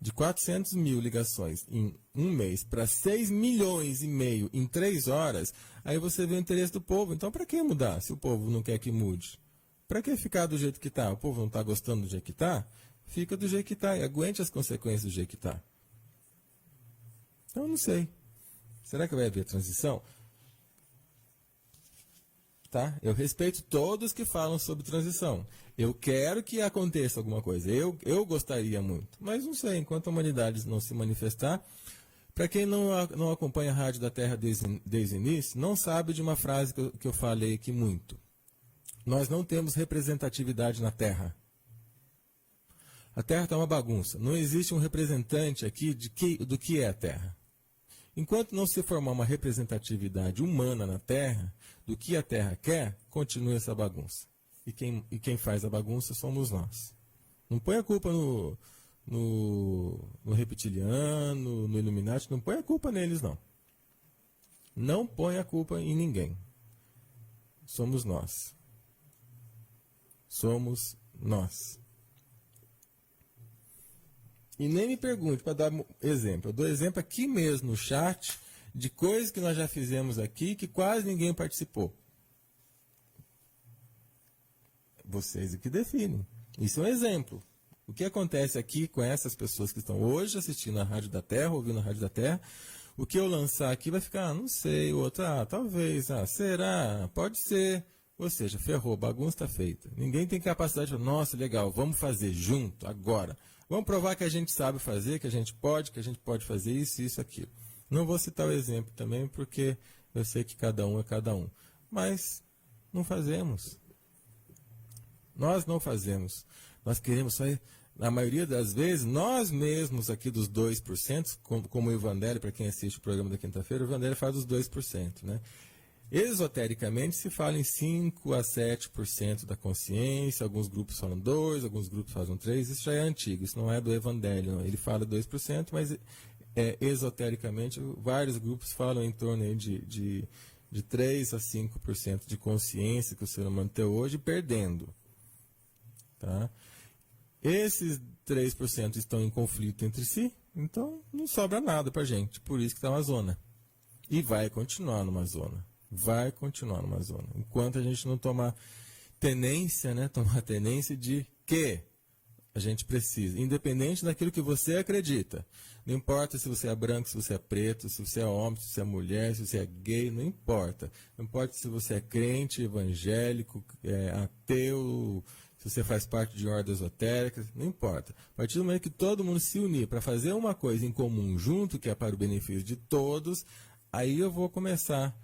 de 400 mil ligações em um mês para 6 milhões e meio em 3 horas, aí você vê o interesse do povo. Então, para que mudar se o povo não quer que mude? Para que ficar do jeito que está? O povo não está gostando do jeito que está? Fica do jeito que está e aguente as consequências do jeito que está. Então, não sei. Será que vai haver transição? Tá? Eu respeito todos que falam sobre transição. Eu quero que aconteça alguma coisa. Eu gostaria muito. Mas não sei, enquanto a humanidade não se manifestar. Para quem não acompanha a Rádio da Terra desde o início, não sabe de uma frase que eu falei aqui muito. Nós não temos representatividade na Terra. A Terra está uma bagunça. Não existe um representante aqui do que é a Terra. Enquanto não se formar uma representatividade humana na Terra, do que a Terra quer, continua essa bagunça. E quem faz a bagunça somos nós. Não põe a culpa no reptiliano, no Illuminati, não põe a culpa neles, não. Não põe a culpa em ninguém. Somos nós. Somos nós. E nem me pergunte para dar exemplo. Eu dou exemplo aqui mesmo no chat de coisas que nós já fizemos aqui que quase ninguém participou. Vocês é que definem. Isso é um exemplo. O que acontece aqui com essas pessoas que estão hoje assistindo a Rádio da Terra, ouvindo a Rádio da Terra, o que eu lançar aqui vai ficar, não sei, outro, talvez, será, pode ser. Ou seja, ferrou, bagunça está feita. Ninguém tem capacidade de falar, nossa, legal, vamos fazer junto, agora. Vamos provar que a gente sabe fazer, que a gente pode fazer isso, isso, aquilo. Não vou citar o exemplo também, porque eu sei que cada um é cada um. Mas não fazemos. Nós não fazemos. Nós queremos só, na maioria das vezes, nós mesmos aqui dos 2%, como o Evangelho, para quem assiste o programa da quinta-feira, o Evangelho fala dos 2%, né? Esotericamente se fala em 5 a 7% da consciência, alguns grupos falam 2%, alguns grupos falam 3%, isso já é antigo, isso não é do Evangelho, não. Ele fala 2%, mas esotericamente vários grupos falam em torno aí de 3 a 5% de consciência que o ser humano tem hoje, perdendo. Tá? Esses 3% estão em conflito entre si, então não sobra nada para a gente, por isso que está uma zona. E vai continuar numa zona. Vai continuar numa zona. Enquanto a gente não tomar tenência, né? Tomar tenência de que a gente precisa, independente daquilo que você acredita. Não importa se você é branco, se você é preto, se você é homem, se você é mulher, se você é gay, não importa. Não importa se você é crente, evangélico, ateu, se você faz parte de ordem esotérica, não importa. A partir do momento que todo mundo se unir para fazer uma coisa em comum junto, que é para o benefício de todos, aí eu vou começar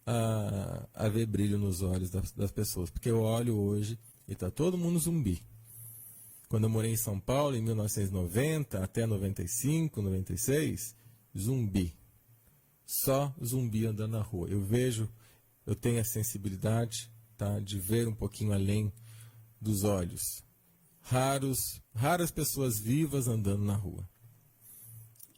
a ver brilho nos olhos das pessoas. Porque eu olho hoje e está todo mundo zumbi. Quando eu morei em São Paulo, em 1990, até 95, 96, zumbi. Só zumbi andando na rua. Eu tenho a sensibilidade, tá, de ver um pouquinho além dos olhos. Raras pessoas vivas andando na rua.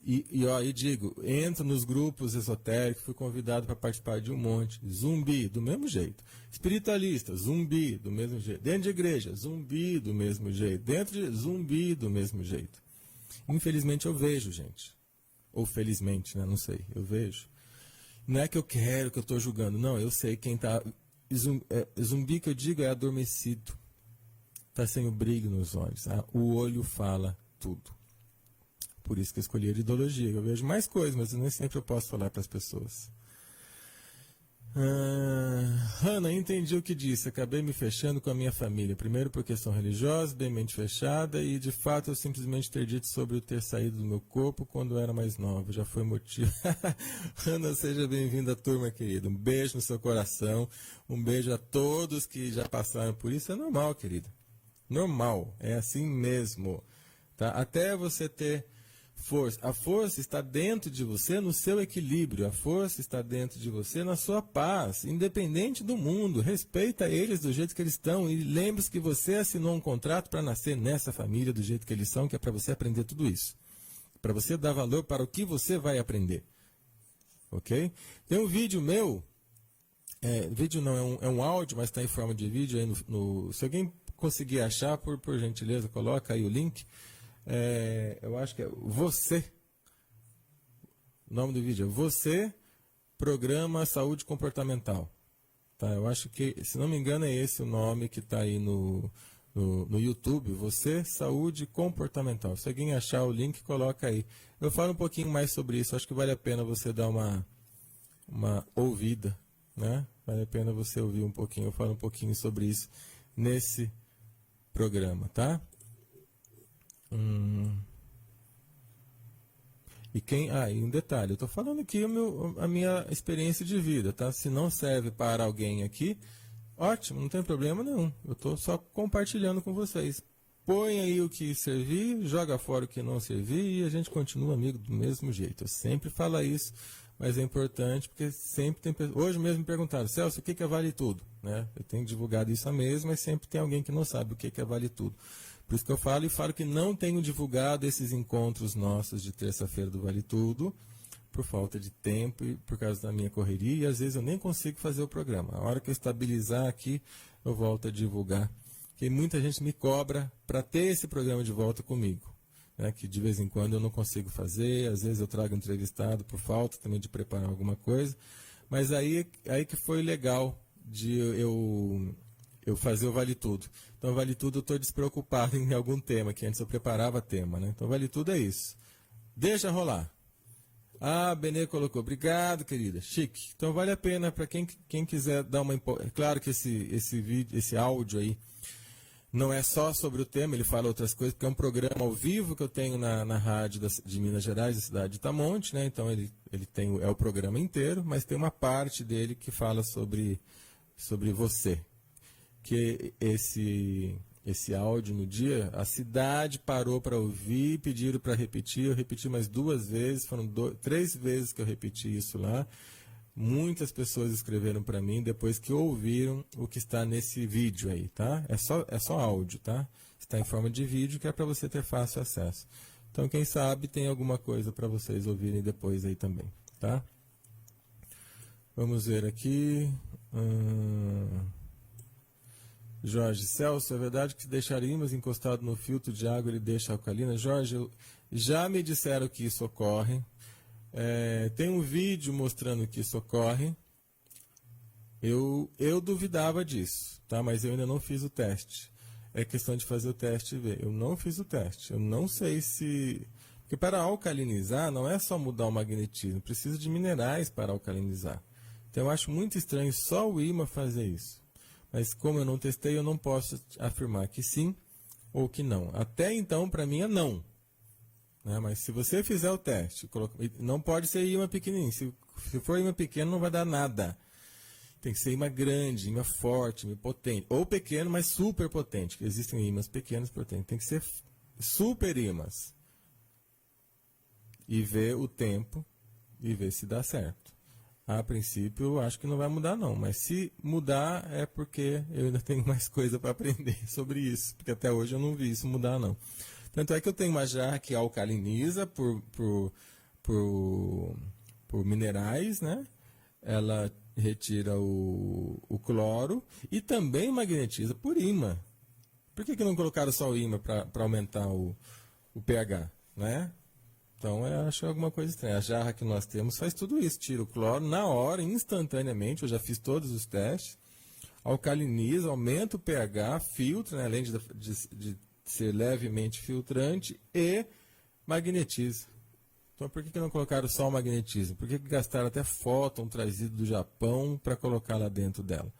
E digo, entro nos grupos esotéricos, fui convidado para participar de um monte. Zumbi, do mesmo jeito. Espiritualista, zumbi, do mesmo jeito. Dentro de igreja, zumbi, do mesmo jeito. Dentro de zumbi, do mesmo jeito. Infelizmente eu vejo, gente. Ou felizmente, né? Não sei, eu vejo. Não é que eu quero, que eu estou julgando. Não, eu sei quem está... Zumbi que eu digo é adormecido. Está sem o brilho nos olhos. O olho fala tudo. Por isso que eu escolhi a ideologia. Eu vejo mais coisas, mas nem sempre eu posso falar para as pessoas. Hanna, entendi o que disse. Acabei me fechando com a minha família. Primeiro por questão religiosa, bem mente fechada. E de fato eu simplesmente ter dito sobre eu ter saído do meu corpo quando eu era mais nova. Já foi motivo. Hanna, seja bem-vinda à turma, querida. Um beijo no seu coração. Um beijo a todos que já passaram por isso. É normal, querida. Normal. É assim mesmo. Tá? Até você ter... força. A força está dentro de você no seu equilíbrio. A força está dentro de você na sua paz, independente do mundo. Respeita eles do jeito que eles estão e lembre-se que você assinou um contrato para nascer nessa família do jeito que eles são, que é para você aprender tudo isso. Para você dar valor para o que você vai aprender. Ok? Tem um vídeo meu, vídeo não, é um áudio, mas está em forma de vídeo aí se alguém conseguir achar, por gentileza, coloca aí o link. Eu acho que é você. O nome do vídeo é Você Programa Saúde Comportamental. Tá? Eu acho que, se não me engano, é esse o nome que está aí no YouTube. Você Saúde Comportamental. Se alguém achar o link, coloca aí. Eu falo um pouquinho mais sobre isso. Acho que vale a pena você dar uma ouvida, né? Vale a pena você ouvir um pouquinho. Eu falo um pouquinho sobre isso nesse programa, tá? E um detalhe, eu estou falando aqui a minha experiência de vida, tá? Se não serve para alguém aqui, ótimo, não tem problema nenhum. Eu estou só compartilhando com vocês. Põe aí o que servir, joga fora o que não servir e a gente continua amigo do mesmo jeito. Eu sempre falo isso, mas é importante porque sempre tem pessoas. Hoje mesmo me perguntaram, Celso, o que é Vale Tudo? Né? Eu tenho divulgado isso há meses, mas sempre tem alguém que não sabe o que é Vale Tudo. Por isso que eu falo que não tenho divulgado esses encontros nossos de terça-feira do Vale Tudo, por falta de tempo e por causa da minha correria, e às vezes eu nem consigo fazer o programa. A hora que eu estabilizar aqui, eu volto a divulgar. Porque muita gente me cobra para ter esse programa de volta comigo, né? Que de vez em quando eu não consigo fazer, às vezes eu trago entrevistado por falta também de preparar alguma coisa, mas aí que foi legal de eu fazer o Vale Tudo. Então, Vale Tudo eu estou despreocupado em algum tema, que antes eu preparava tema, né? Então, Vale Tudo é isso. Deixa rolar. Ah, Benê colocou. Obrigado, querida. Chique. Então, vale a pena para quem quiser dar uma... É claro que esse vídeo, esse áudio aí, não é só sobre o tema, ele fala outras coisas, porque é um programa ao vivo que eu tenho na rádio de Minas Gerais, da cidade de Itamonte, né? Então, ele tem o programa inteiro, mas tem uma parte dele que fala sobre você. Que esse áudio no dia, a cidade parou para ouvir, pediram para repetir, eu repeti mais 2 vezes, foram 3 vezes que eu repeti isso lá. Muitas pessoas escreveram para mim depois que ouviram o que está nesse vídeo aí, tá? É só áudio, tá? Está em forma de vídeo que é para você ter fácil acesso. Então, quem sabe tem alguma coisa para vocês ouvirem depois aí também, tá? Vamos ver aqui. Jorge, Celso, é verdade que deixaríamos encostado no filtro de água ele deixa alcalina? Jorge, já me disseram que isso ocorre. Tem um vídeo mostrando que isso ocorre. Eu duvidava disso, tá? Mas eu ainda não fiz o teste. É questão de fazer o teste e ver. Eu não fiz o teste. Eu não sei se... Porque para alcalinizar não é só mudar o magnetismo. Precisa de minerais para alcalinizar. Então eu acho muito estranho só o ímã fazer isso. Mas como eu não testei, eu não posso afirmar que sim ou que não. Até então, para mim, é não. Né? Mas se você fizer o teste, não pode ser ímã pequenininho. Se for ímã pequeno, não vai dar nada. Tem que ser ímã grande, ímã forte, ímã potente. Ou pequeno, mas super potente. Que existem ímãs pequenos potentes. Tem que ser super ímãs. E ver o tempo e ver se dá certo. A princípio, eu acho que não vai mudar não, mas se mudar é porque eu ainda tenho mais coisa para aprender sobre isso, porque até hoje eu não vi isso mudar não. Tanto é que eu tenho uma jarra que alcaliniza por minerais, né? Ela retira o cloro e também magnetiza por ímã. Por que não colocaram só o ímã para aumentar o pH, né? Então, eu acho alguma coisa estranha. A jarra que nós temos faz tudo isso. Tira o cloro na hora, instantaneamente. Eu já fiz todos os testes. Alcaliniza, aumenta o pH, filtra, né, além de ser levemente filtrante, e magnetiza. Então, por que não colocaram só o magnetismo? Por que gastaram até fóton trazido do Japão para colocar lá dentro dela?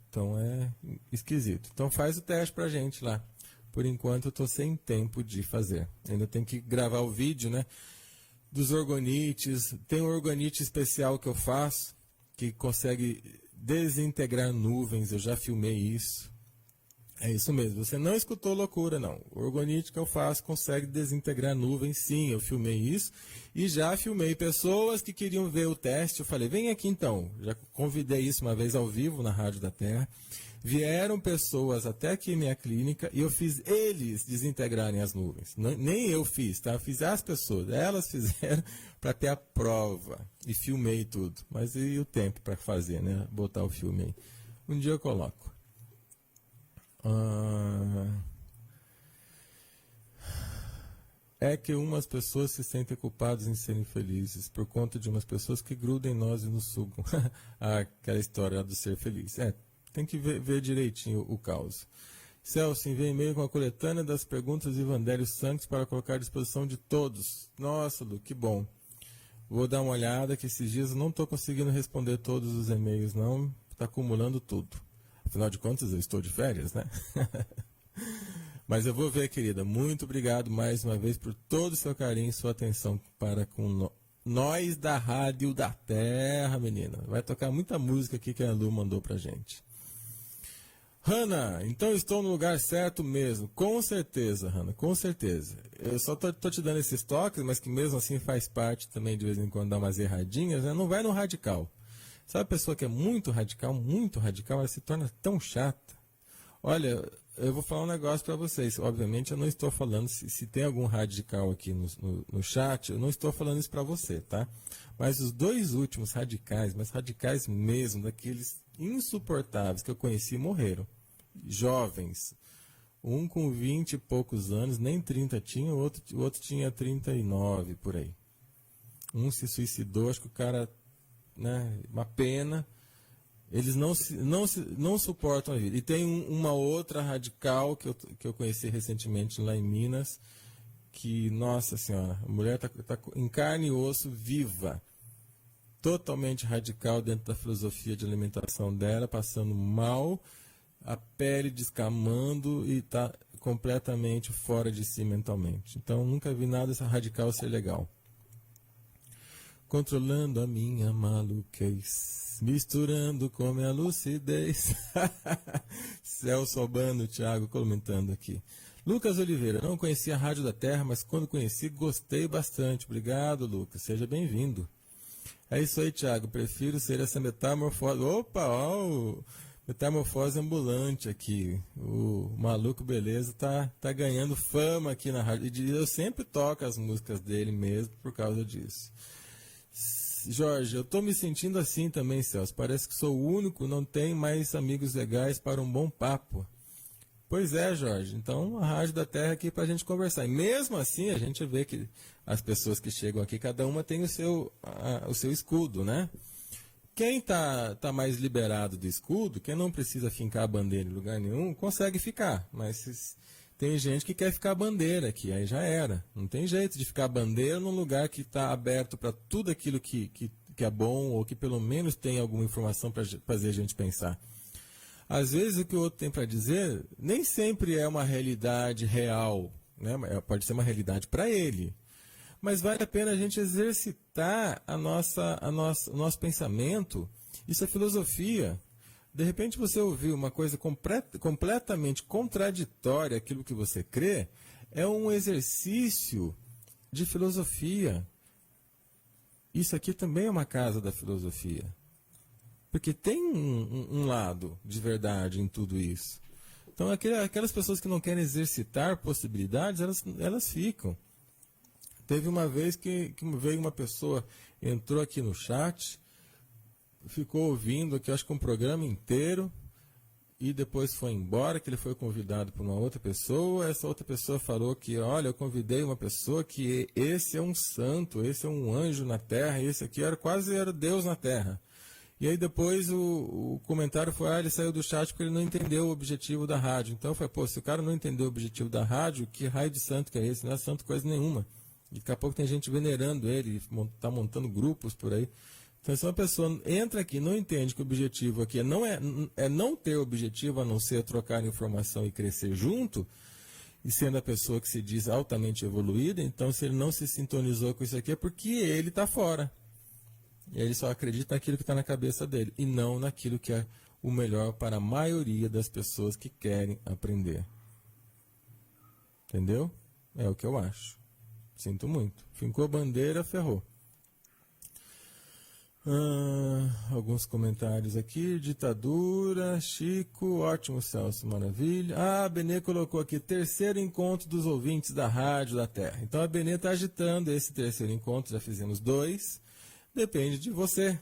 Então, é esquisito. Então, faz o teste para a gente lá. Por enquanto eu estou sem tempo de fazer. Ainda tem que gravar o vídeo, né? Dos orgonites. Tem um orgonite especial que eu faço, que consegue desintegrar nuvens. Eu já filmei isso. É isso mesmo. Você não escutou loucura, não. O orgonite que eu faço consegue desintegrar nuvens, sim. Eu filmei isso. E já filmei pessoas que queriam ver o teste. Eu falei, vem aqui então. Já convidei isso uma vez ao vivo na Rádio da Terra. Vieram pessoas até aqui em minha clínica e eu fiz eles desintegrarem as nuvens. Nem eu fiz, tá? Eu fiz as pessoas. Elas fizeram para ter a prova. E filmei tudo. Mas e o tempo para fazer, né? Botar o filme aí. Um dia eu coloco. é que umas pessoas se sentem culpadas em serem felizes por conta de umas pessoas que grudem em nós e nos sugam. Aquela história do ser feliz. Tem que ver direitinho o caos. Celso, envia e-mail com a coletânea das perguntas de Vandélio Santos para colocar à disposição de todos. Nossa, Lu, que bom. Vou dar uma olhada, que esses dias eu não estou conseguindo responder todos os e-mails, não. Está acumulando tudo. Afinal de contas, eu estou de férias, né? Mas eu vou ver, querida. Muito obrigado mais uma vez por todo o seu carinho e sua atenção para com nós da Rádio da Terra, menina. Vai tocar muita música aqui que a Lu mandou pra gente. Hanna, então estou no lugar certo mesmo. Com certeza, Hanna, com certeza. Eu só tô te dando esses toques, mas que mesmo assim faz parte também de vez em quando dar umas erradinhas, né? Não vai no radical. Sabe a pessoa que é muito radical, ela se torna tão chata. Olha, eu vou falar um negócio para vocês. Obviamente eu não estou falando, se tem algum radical aqui no chat, eu não estou falando isso para você, tá? Mas os dois últimos radicais, mas radicais mesmo, daqueles insuportáveis que eu conheci, morreram. Jovens. Um com 20 e poucos anos, nem 30 tinha, o outro tinha 39, por aí. Um se suicidou, acho que o cara, né, uma pena. Eles não suportam a vida. E tem uma outra radical que eu conheci recentemente lá em Minas, que, nossa senhora, a mulher tá em carne e osso, viva. Totalmente radical dentro da filosofia de alimentação dela, passando mal, a pele descamando e está completamente fora de si mentalmente. Então, nunca vi nada dessa radical ser legal. Controlando a minha maluquez, misturando com a minha lucidez. Celso Albano, Thiago comentando aqui. Lucas Oliveira, não conhecia a Rádio da Terra, mas quando conheci, gostei bastante. Obrigado, Lucas, seja bem-vindo. É isso aí, Thiago, prefiro ser essa metamorfose. Opa, ó, o metamorfose ambulante aqui. O maluco beleza tá ganhando fama aqui na rádio. E eu sempre toco as músicas dele mesmo por causa disso. Jorge, eu estou me sentindo assim também, Celso. Parece que sou o único, não tenho mais amigos legais para um bom papo. Pois é, Jorge. Então, a Rádio da Terra aqui para a gente conversar. E mesmo assim, a gente vê que as pessoas que chegam aqui, cada uma tem o seu escudo, né? Quem tá mais liberado do escudo, quem não precisa fincar a bandeira em lugar nenhum, consegue ficar. Mas tem gente que quer ficar bandeira aqui, aí já era. Não tem jeito de ficar bandeira num lugar que está aberto para tudo aquilo que é bom, ou que pelo menos tem alguma informação para fazer a gente pensar. Às vezes o que o outro tem para dizer nem sempre é uma realidade real, né? Pode ser uma realidade para ele. Mas vale a pena a gente exercitar o nosso pensamento. Isso é filosofia. De repente você ouviu uma coisa completamente contraditória àquilo que você crê, é um exercício de filosofia. Isso aqui também é uma casa da filosofia. Porque tem um lado de verdade em tudo isso. Então aquelas pessoas que não querem exercitar possibilidades, elas ficam. Teve uma vez que veio uma pessoa, entrou aqui no chat, ficou ouvindo aqui, acho que um programa inteiro, e depois foi embora, que ele foi convidado por uma outra pessoa. Essa outra pessoa falou que, olha, eu convidei uma pessoa que esse é um santo, esse é um anjo na terra, esse aqui quase era Deus na terra. E aí depois o comentário foi, ele saiu do chat porque ele não entendeu o objetivo da rádio. Então eu falei, pô, se o cara não entendeu o objetivo da rádio, que raio de santo que é esse? Não é santo coisa nenhuma. E daqui a pouco tem gente venerando ele, está montando grupos por aí. Então se uma pessoa entra aqui e não entende que o objetivo aqui é não ter objetivo a não ser trocar informação e crescer junto, e sendo a pessoa que se diz altamente evoluída, então se ele não se sintonizou com isso aqui é porque ele está fora. E ele só acredita naquilo que está na cabeça dele, e não naquilo que é o melhor para a maioria das pessoas que querem aprender. Entendeu? É o que eu acho. Sinto muito. Fincou a bandeira, ferrou. Alguns comentários aqui. Ditadura, Chico, ótimo, Celso, maravilha. A Benê colocou aqui, terceiro encontro dos ouvintes da Rádio da Terra. Então a Benê está agitando esse terceiro encontro, já fizemos 2. Depende de você.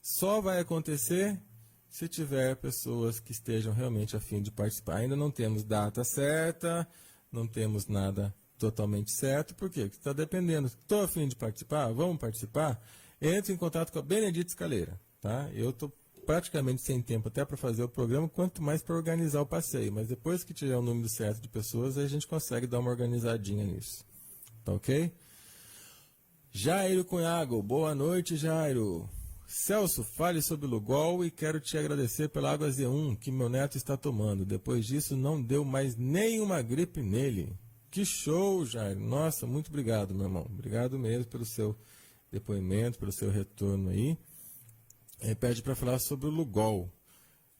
Só vai acontecer se tiver pessoas que estejam realmente a fim de participar. Ainda não temos data certa, não temos nada totalmente certo, por quê? Porque está dependendo. Estou a fim de participar? Vamos participar? Entre em contato com a Benedita Escaleira. Tá? Eu estou praticamente sem tempo até para fazer o programa, quanto mais para organizar o passeio. Mas depois que tiver o número certo de pessoas, aí a gente consegue dar uma organizadinha nisso. Tá ok? Jairo Cunhago, boa noite, Jairo. Celso, fale sobre o Lugol e quero te agradecer pela água Z1 que meu neto está tomando. Depois disso, não deu mais nenhuma gripe nele. Que show, Jairo. Nossa, muito obrigado, meu irmão. Obrigado mesmo pelo seu depoimento, pelo seu retorno aí. Pede para falar sobre o Lugol.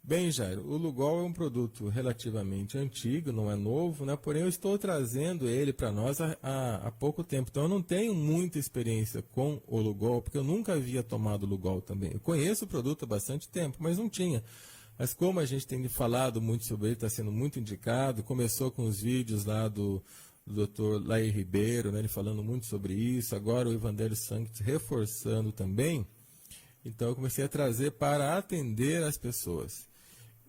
Bem, Jairo, o Lugol é um produto relativamente antigo, não é novo, né? Porém eu estou trazendo ele para nós há pouco tempo. Então eu não tenho muita experiência com o Lugol, porque eu nunca havia tomado Lugol também. Eu conheço o produto há bastante tempo, mas não tinha. Mas como a gente tem falado muito sobre ele, está sendo muito indicado, começou com os vídeos lá do Dr. Lair Ribeiro, né? Ele falando muito sobre isso, agora o Evangelho Sanctus reforçando também. Então eu comecei a trazer para atender as pessoas.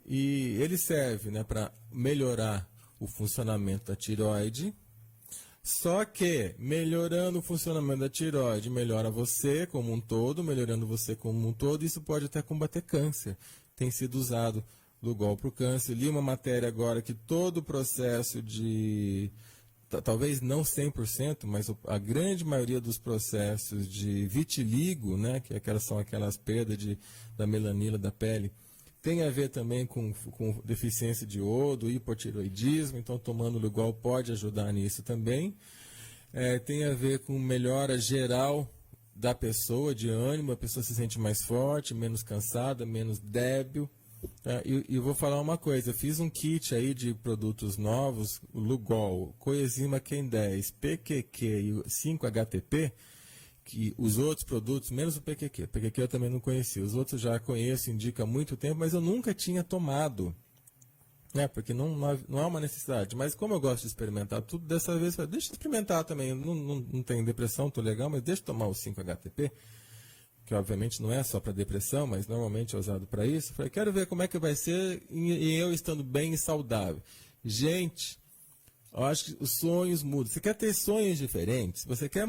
E ele serve, né, para melhorar o funcionamento da tireoide. Só que, melhorando o funcionamento da tireoide, melhora você como um todo, melhorando você como um todo, isso pode até combater câncer. Tem sido usado Lugol para o câncer. Li uma matéria agora que todo o processo de, talvez não 100%, mas a grande maioria dos processos de vitiligo, né, que são aquelas perdas da melanina da pele, tem a ver também com deficiência de iodo, hipotireoidismo, então tomando Lugol pode ajudar nisso também. Tem a ver com melhora geral da pessoa, de ânimo, a pessoa se sente mais forte, menos cansada, menos débil. E vou falar uma coisa, fiz um kit aí de produtos novos, Lugol, Coenzima Q10, PQQ e 5-HTP, que os outros produtos, menos o PQQ. PQQ eu também não conhecia. Os outros já conheço, indica há muito tempo, mas eu nunca tinha tomado. Né? Porque não há uma necessidade. Mas como eu gosto de experimentar tudo, dessa vez, deixa eu experimentar também. Eu não tenho depressão, estou legal, mas deixa eu tomar o 5-HTP, que obviamente não é só para depressão, mas normalmente é usado para isso. Falei, quero ver como é que vai ser e eu estando bem e saudável. Gente, eu acho que os sonhos mudam. Você quer ter sonhos diferentes? Você quer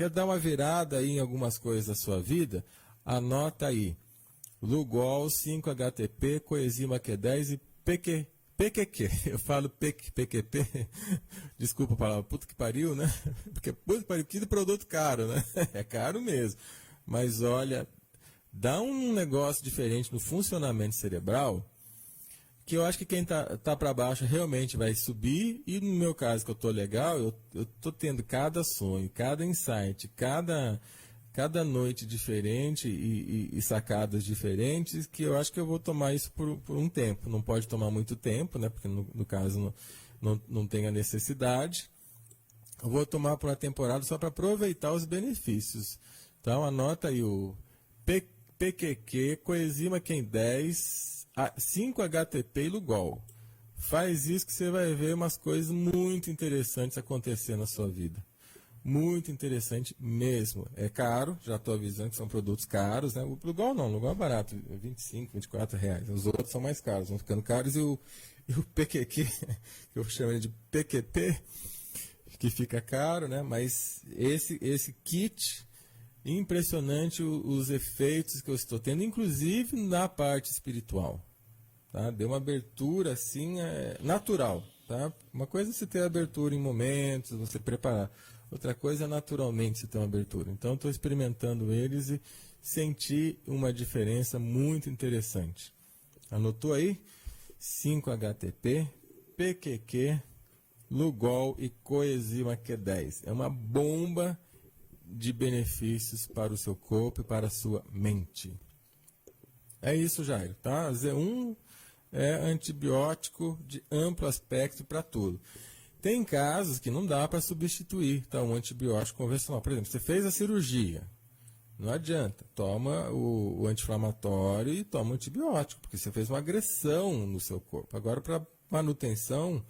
dar uma virada aí em algumas coisas da sua vida? Anota aí. Lugol, 5-HTP, Coenzima Q10 e PQQ. Eu falo PQP. Desculpa a palavra, puta que pariu, né? Porque puta que pariu, que produto caro, né? É caro mesmo. Mas olha, dá um negócio diferente no funcionamento cerebral, que eu acho que quem tá para baixo realmente vai subir, e no meu caso, que eu tô legal, eu tô tendo cada sonho, cada insight, cada noite diferente e sacadas diferentes, que eu acho que eu vou tomar isso por um tempo. Não pode tomar muito tempo, né? Porque no caso não tem a necessidade. Eu vou tomar por uma temporada só para aproveitar os benefícios. Então anota aí o PQQ, Coenzima Q10, 5-HTP e Lugol. Faz isso que você vai ver umas coisas muito interessantes acontecer na sua vida. Muito interessante mesmo. É caro, já estou avisando que são produtos caros, né? O Lugol não, o Lugol é barato, 25, 24 reais. Os outros são mais caros, vão ficando caros. E o PQQ, que eu chamo de PQP, que fica caro, né? Mas esse kit, impressionante os efeitos que eu estou tendo, inclusive na parte espiritual. Tá? Deu uma abertura assim, natural. Tá? Uma coisa é você ter abertura em momentos, você preparar. Outra coisa é naturalmente você ter uma abertura. Então estou experimentando eles e senti uma diferença muito interessante. Anotou aí? 5-HTP, PQQ, Lugol e Coenzima Q10. É uma bomba de benefícios para o seu corpo e para a sua mente. É isso, Jairo, tá? Z1 é antibiótico de amplo aspecto para tudo. Tem casos que não dá para substituir, tá? Um antibiótico convencional. Por exemplo, você fez a cirurgia, não adianta. Toma o anti-inflamatório e toma o antibiótico, porque você fez uma agressão no seu corpo. Agora, para manutenção,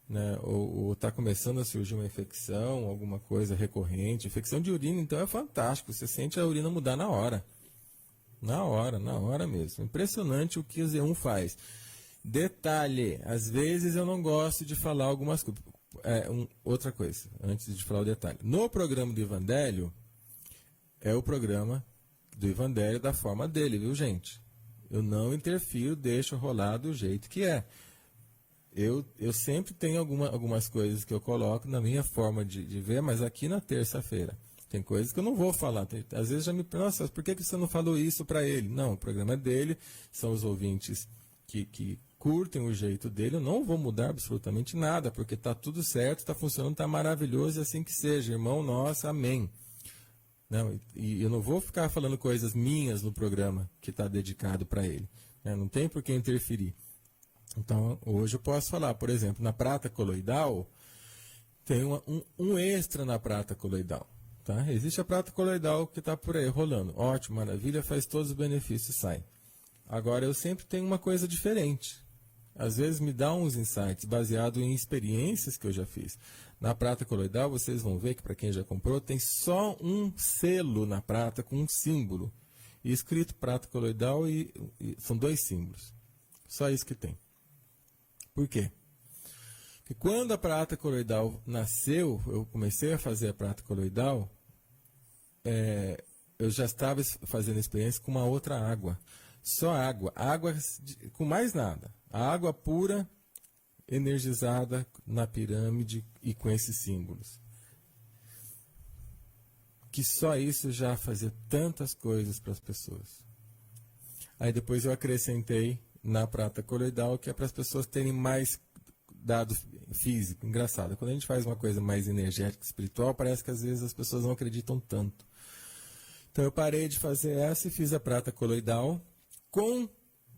né, ou está começando a surgir uma infecção, alguma coisa recorrente, infecção de urina, então é fantástico, você sente a urina mudar na hora. Na hora mesmo. Impressionante o que o Z1 faz. Detalhe, às vezes eu não gosto de falar algumas coisas. outra coisa, antes de falar o detalhe. No programa do Ivandélio, é o programa do Ivandélio da forma dele, viu, gente? Eu não interfiro, deixo rolar do jeito que é. Eu sempre tenho algumas coisas que eu coloco na minha forma de ver, mas aqui na terça-feira. Tem coisas que eu não vou falar. Às vezes já me perguntam, nossa, por que você não falou isso para ele? Não, o programa é dele, são os ouvintes que curtem o jeito dele. Eu não vou mudar absolutamente nada, porque está tudo certo, está funcionando, está maravilhoso e assim que seja. Irmão nosso, amém. Não, e eu não vou ficar falando coisas minhas no programa que está dedicado para ele. Né? Não tem por que interferir. Então, hoje eu posso falar, por exemplo, na prata coloidal, tem um extra na prata coloidal. Tá? Existe a prata coloidal que está por aí rolando. Ótimo, maravilha, faz todos os benefícios, sai. Agora, eu sempre tenho uma coisa diferente. Às vezes me dá uns insights baseados em experiências que eu já fiz. Na prata coloidal, vocês vão ver que para quem já comprou, tem só um selo na prata com um símbolo. E escrito prata coloidal e são 2 símbolos. Só isso que tem. Por quê? Porque quando a prata coloidal nasceu, eu comecei a fazer a prata coloidal, eu já estava fazendo experiência com uma outra água. Só água. Água com mais nada. A água pura, energizada na pirâmide e com esses símbolos. Que só isso já fazia tantas coisas para as pessoas. Aí depois eu acrescentei na prata coloidal, que é para as pessoas terem mais dado físico. Engraçado, quando a gente faz uma coisa mais energética, espiritual, parece que às vezes as pessoas não acreditam tanto. Então eu parei de fazer essa e fiz a prata coloidal com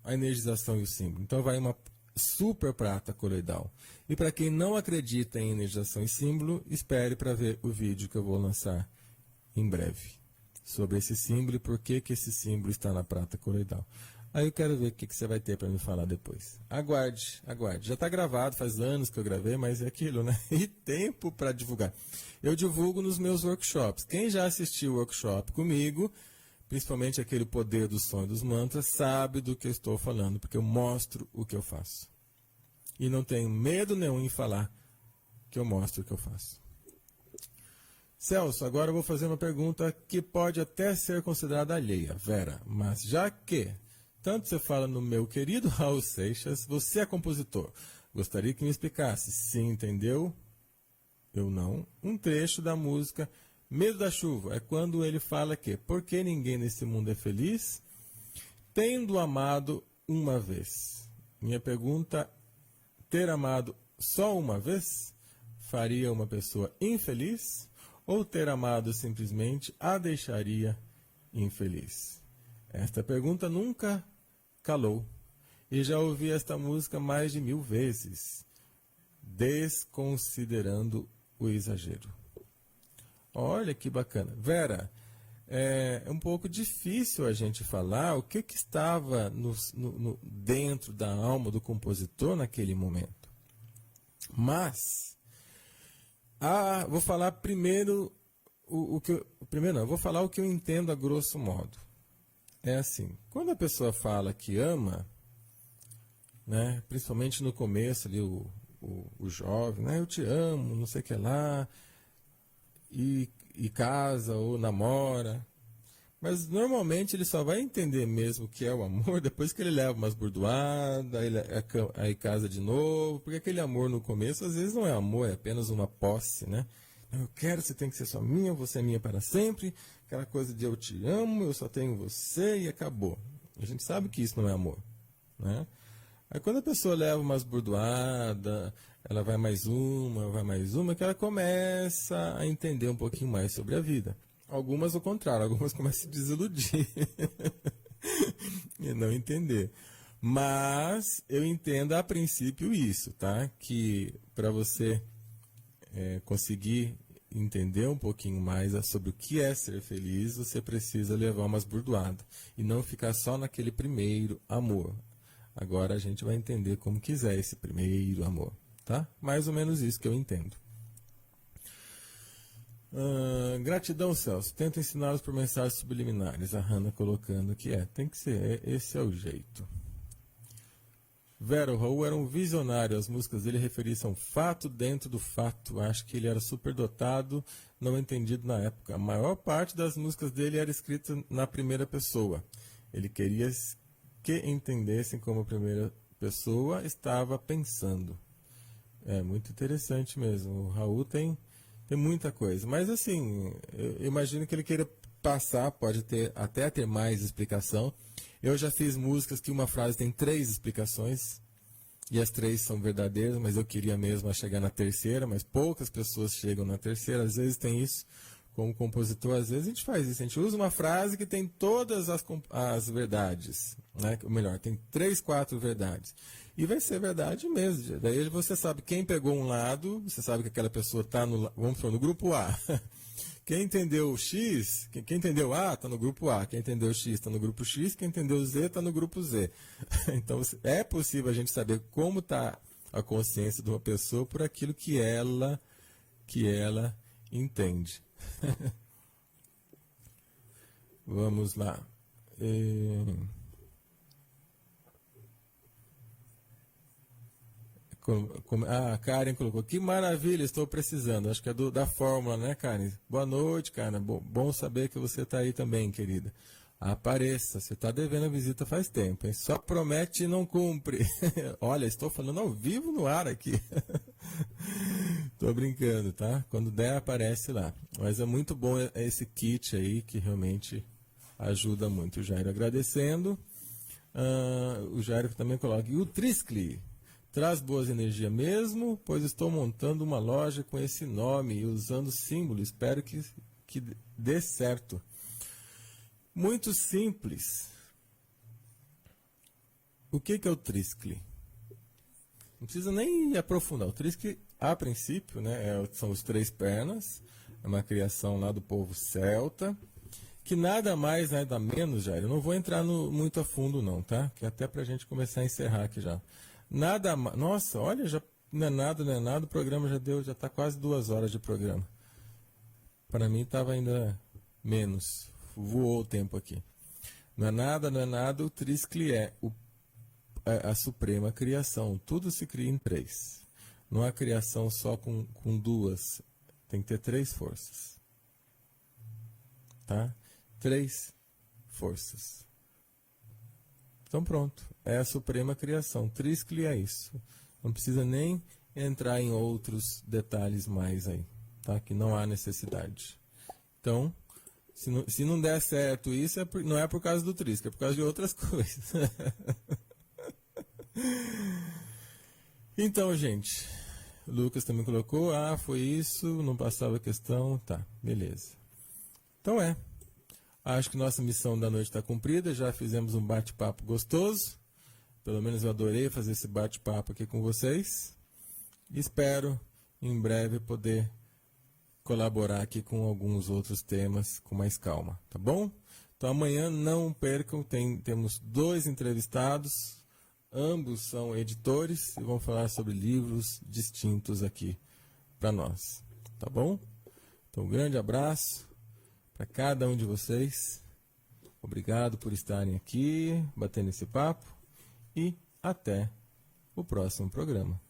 a energização e o símbolo. Então vai uma super prata coloidal. E para quem não acredita em energização e símbolo, espere para ver o vídeo que eu vou lançar em breve sobre esse símbolo e por que esse símbolo está na prata coloidal. Aí eu quero ver o que você vai ter para me falar depois. Aguarde, aguarde. Já está gravado, faz anos que eu gravei, mas é aquilo, né? E tempo para divulgar. Eu divulgo nos meus workshops. Quem já assistiu o workshop comigo, principalmente aquele poder do som e dos mantras, sabe do que eu estou falando, porque eu mostro o que eu faço. E não tenho medo nenhum em falar que eu mostro o que eu faço. Celso, agora eu vou fazer uma pergunta que pode até ser considerada alheia, Vera, mas já que tanto você fala no meu querido Raul Seixas, você é compositor. Gostaria que me explicasse se entendeu, eu não, um trecho da música Medo da Chuva. É quando ele fala que, por que ninguém nesse mundo é feliz? Tendo amado uma vez. Minha pergunta, ter amado só uma vez faria uma pessoa infeliz? Ou ter amado simplesmente a deixaria infeliz? Esta pergunta nunca calou. E já ouvi esta música mais de 1000 vezes, desconsiderando o exagero. Olha que bacana. Vera, é um pouco difícil a gente falar o que estava dentro da alma do compositor naquele momento. Mas, vou falar primeiro vou falar o que eu entendo a grosso modo. É assim, quando a pessoa fala que ama, né, principalmente no começo ali, o jovem, né, eu te amo, não sei o que lá, e casa ou namora, mas normalmente ele só vai entender mesmo o que é o amor depois que ele leva umas burdoadas, aí casa de novo, porque aquele amor no começo às vezes não é amor, é apenas uma posse, né? Eu quero, você tem que ser só minha, você é minha para sempre. Aquela coisa de eu te amo, eu só tenho você e acabou. A gente sabe que isso não é amor, né? Aí quando a pessoa leva umas burdoadas, ela vai mais uma, que ela começa a entender um pouquinho mais sobre a vida. Algumas ao contrário, algumas começam a se desiludir e não entender. Mas eu entendo a princípio isso, tá? Que para você conseguir entender um pouquinho mais sobre o que é ser feliz, você precisa levar umas burdoadas e não ficar só naquele primeiro amor. Agora a gente vai entender como quiser esse primeiro amor, tá? Mais ou menos isso que eu entendo. Gratidão, Celso. Tento ensiná-los por mensagens subliminares. A Hanna colocando que tem que ser, esse é o jeito. Vera, o Raul era um visionário, as músicas dele referiam a um fato dentro do fato. Acho que ele era superdotado, não entendido na época. A maior parte das músicas dele era escrita na primeira pessoa. Ele queria que entendessem como a primeira pessoa estava pensando. É muito interessante mesmo. O Raul tem muita coisa. Mas assim, eu imagino que ele queira passar, pode até ter mais explicação. Eu já fiz músicas que uma frase tem 3 explicações, e as 3 são verdadeiras, mas eu queria mesmo chegar na terceira, mas poucas pessoas chegam na terceira. Às vezes tem isso, como compositor, às vezes a gente faz isso, a gente usa uma frase que tem todas as verdades, né? Ou melhor, tem 3, 4 verdades, e vai ser verdade mesmo. Daí você sabe quem pegou um lado, você sabe que aquela pessoa está no grupo A. Quem entendeu o X, quem entendeu A está no grupo A, quem entendeu o X está no grupo X, quem entendeu o Z está no grupo Z. Então é possível a gente saber como está a consciência de uma pessoa por aquilo que ela entende. Vamos lá. A Karen colocou, que maravilha, estou precisando. Acho que é da fórmula, né, Karen? Boa noite, Karen. Bom saber que você está aí também, querida. Apareça, você está devendo a visita faz tempo, hein? Só promete e não cumpre. Olha, estou falando ao vivo no ar aqui. Estou brincando, tá? Quando der, aparece lá. Mas é muito bom esse kit aí, que realmente ajuda muito. O Jairo agradecendo. O Jairo também coloca, e o Triscli? Traz boas energias mesmo, pois estou montando uma loja com esse nome e usando símbolo. Espero que dê certo. Muito simples. O que é o Triscli? Não precisa nem aprofundar. O Triscli, a princípio, né, são os 3 pernas. É uma criação lá do povo celta. Que nada mais, nada menos, Jair. Eu não vou entrar muito a fundo não, tá? Que até pra gente começar a encerrar aqui já. Nada mais. Nossa, olha, já não é nada. O programa já está quase 2 horas de programa. Para mim estava ainda menos. Voou o tempo aqui. Não é nada. O Triscli é a suprema criação. Tudo se cria em 3. Não há criação só com 2. Tem que ter 3 forças. Tá? 3 forças. Então pronto, é a suprema criação. Triscli é isso. Não precisa nem entrar em outros detalhes mais aí, tá? Que não há necessidade. Então, se não der certo isso, não é por causa do Triscli, é por causa de outras coisas. Então, gente, o Lucas também colocou, foi isso, não passava a questão, tá, beleza. Então acho que nossa missão da noite está cumprida, já fizemos um bate-papo gostoso. Pelo menos eu adorei fazer esse bate-papo aqui com vocês. Espero, em breve, poder colaborar aqui com alguns outros temas com mais calma, tá bom? Então amanhã não percam, temos 2 entrevistados, ambos são editores e vão falar sobre livros distintos aqui para nós, tá bom? Então um grande abraço para cada um de vocês. Obrigado por estarem aqui, batendo esse papo, e até o próximo programa.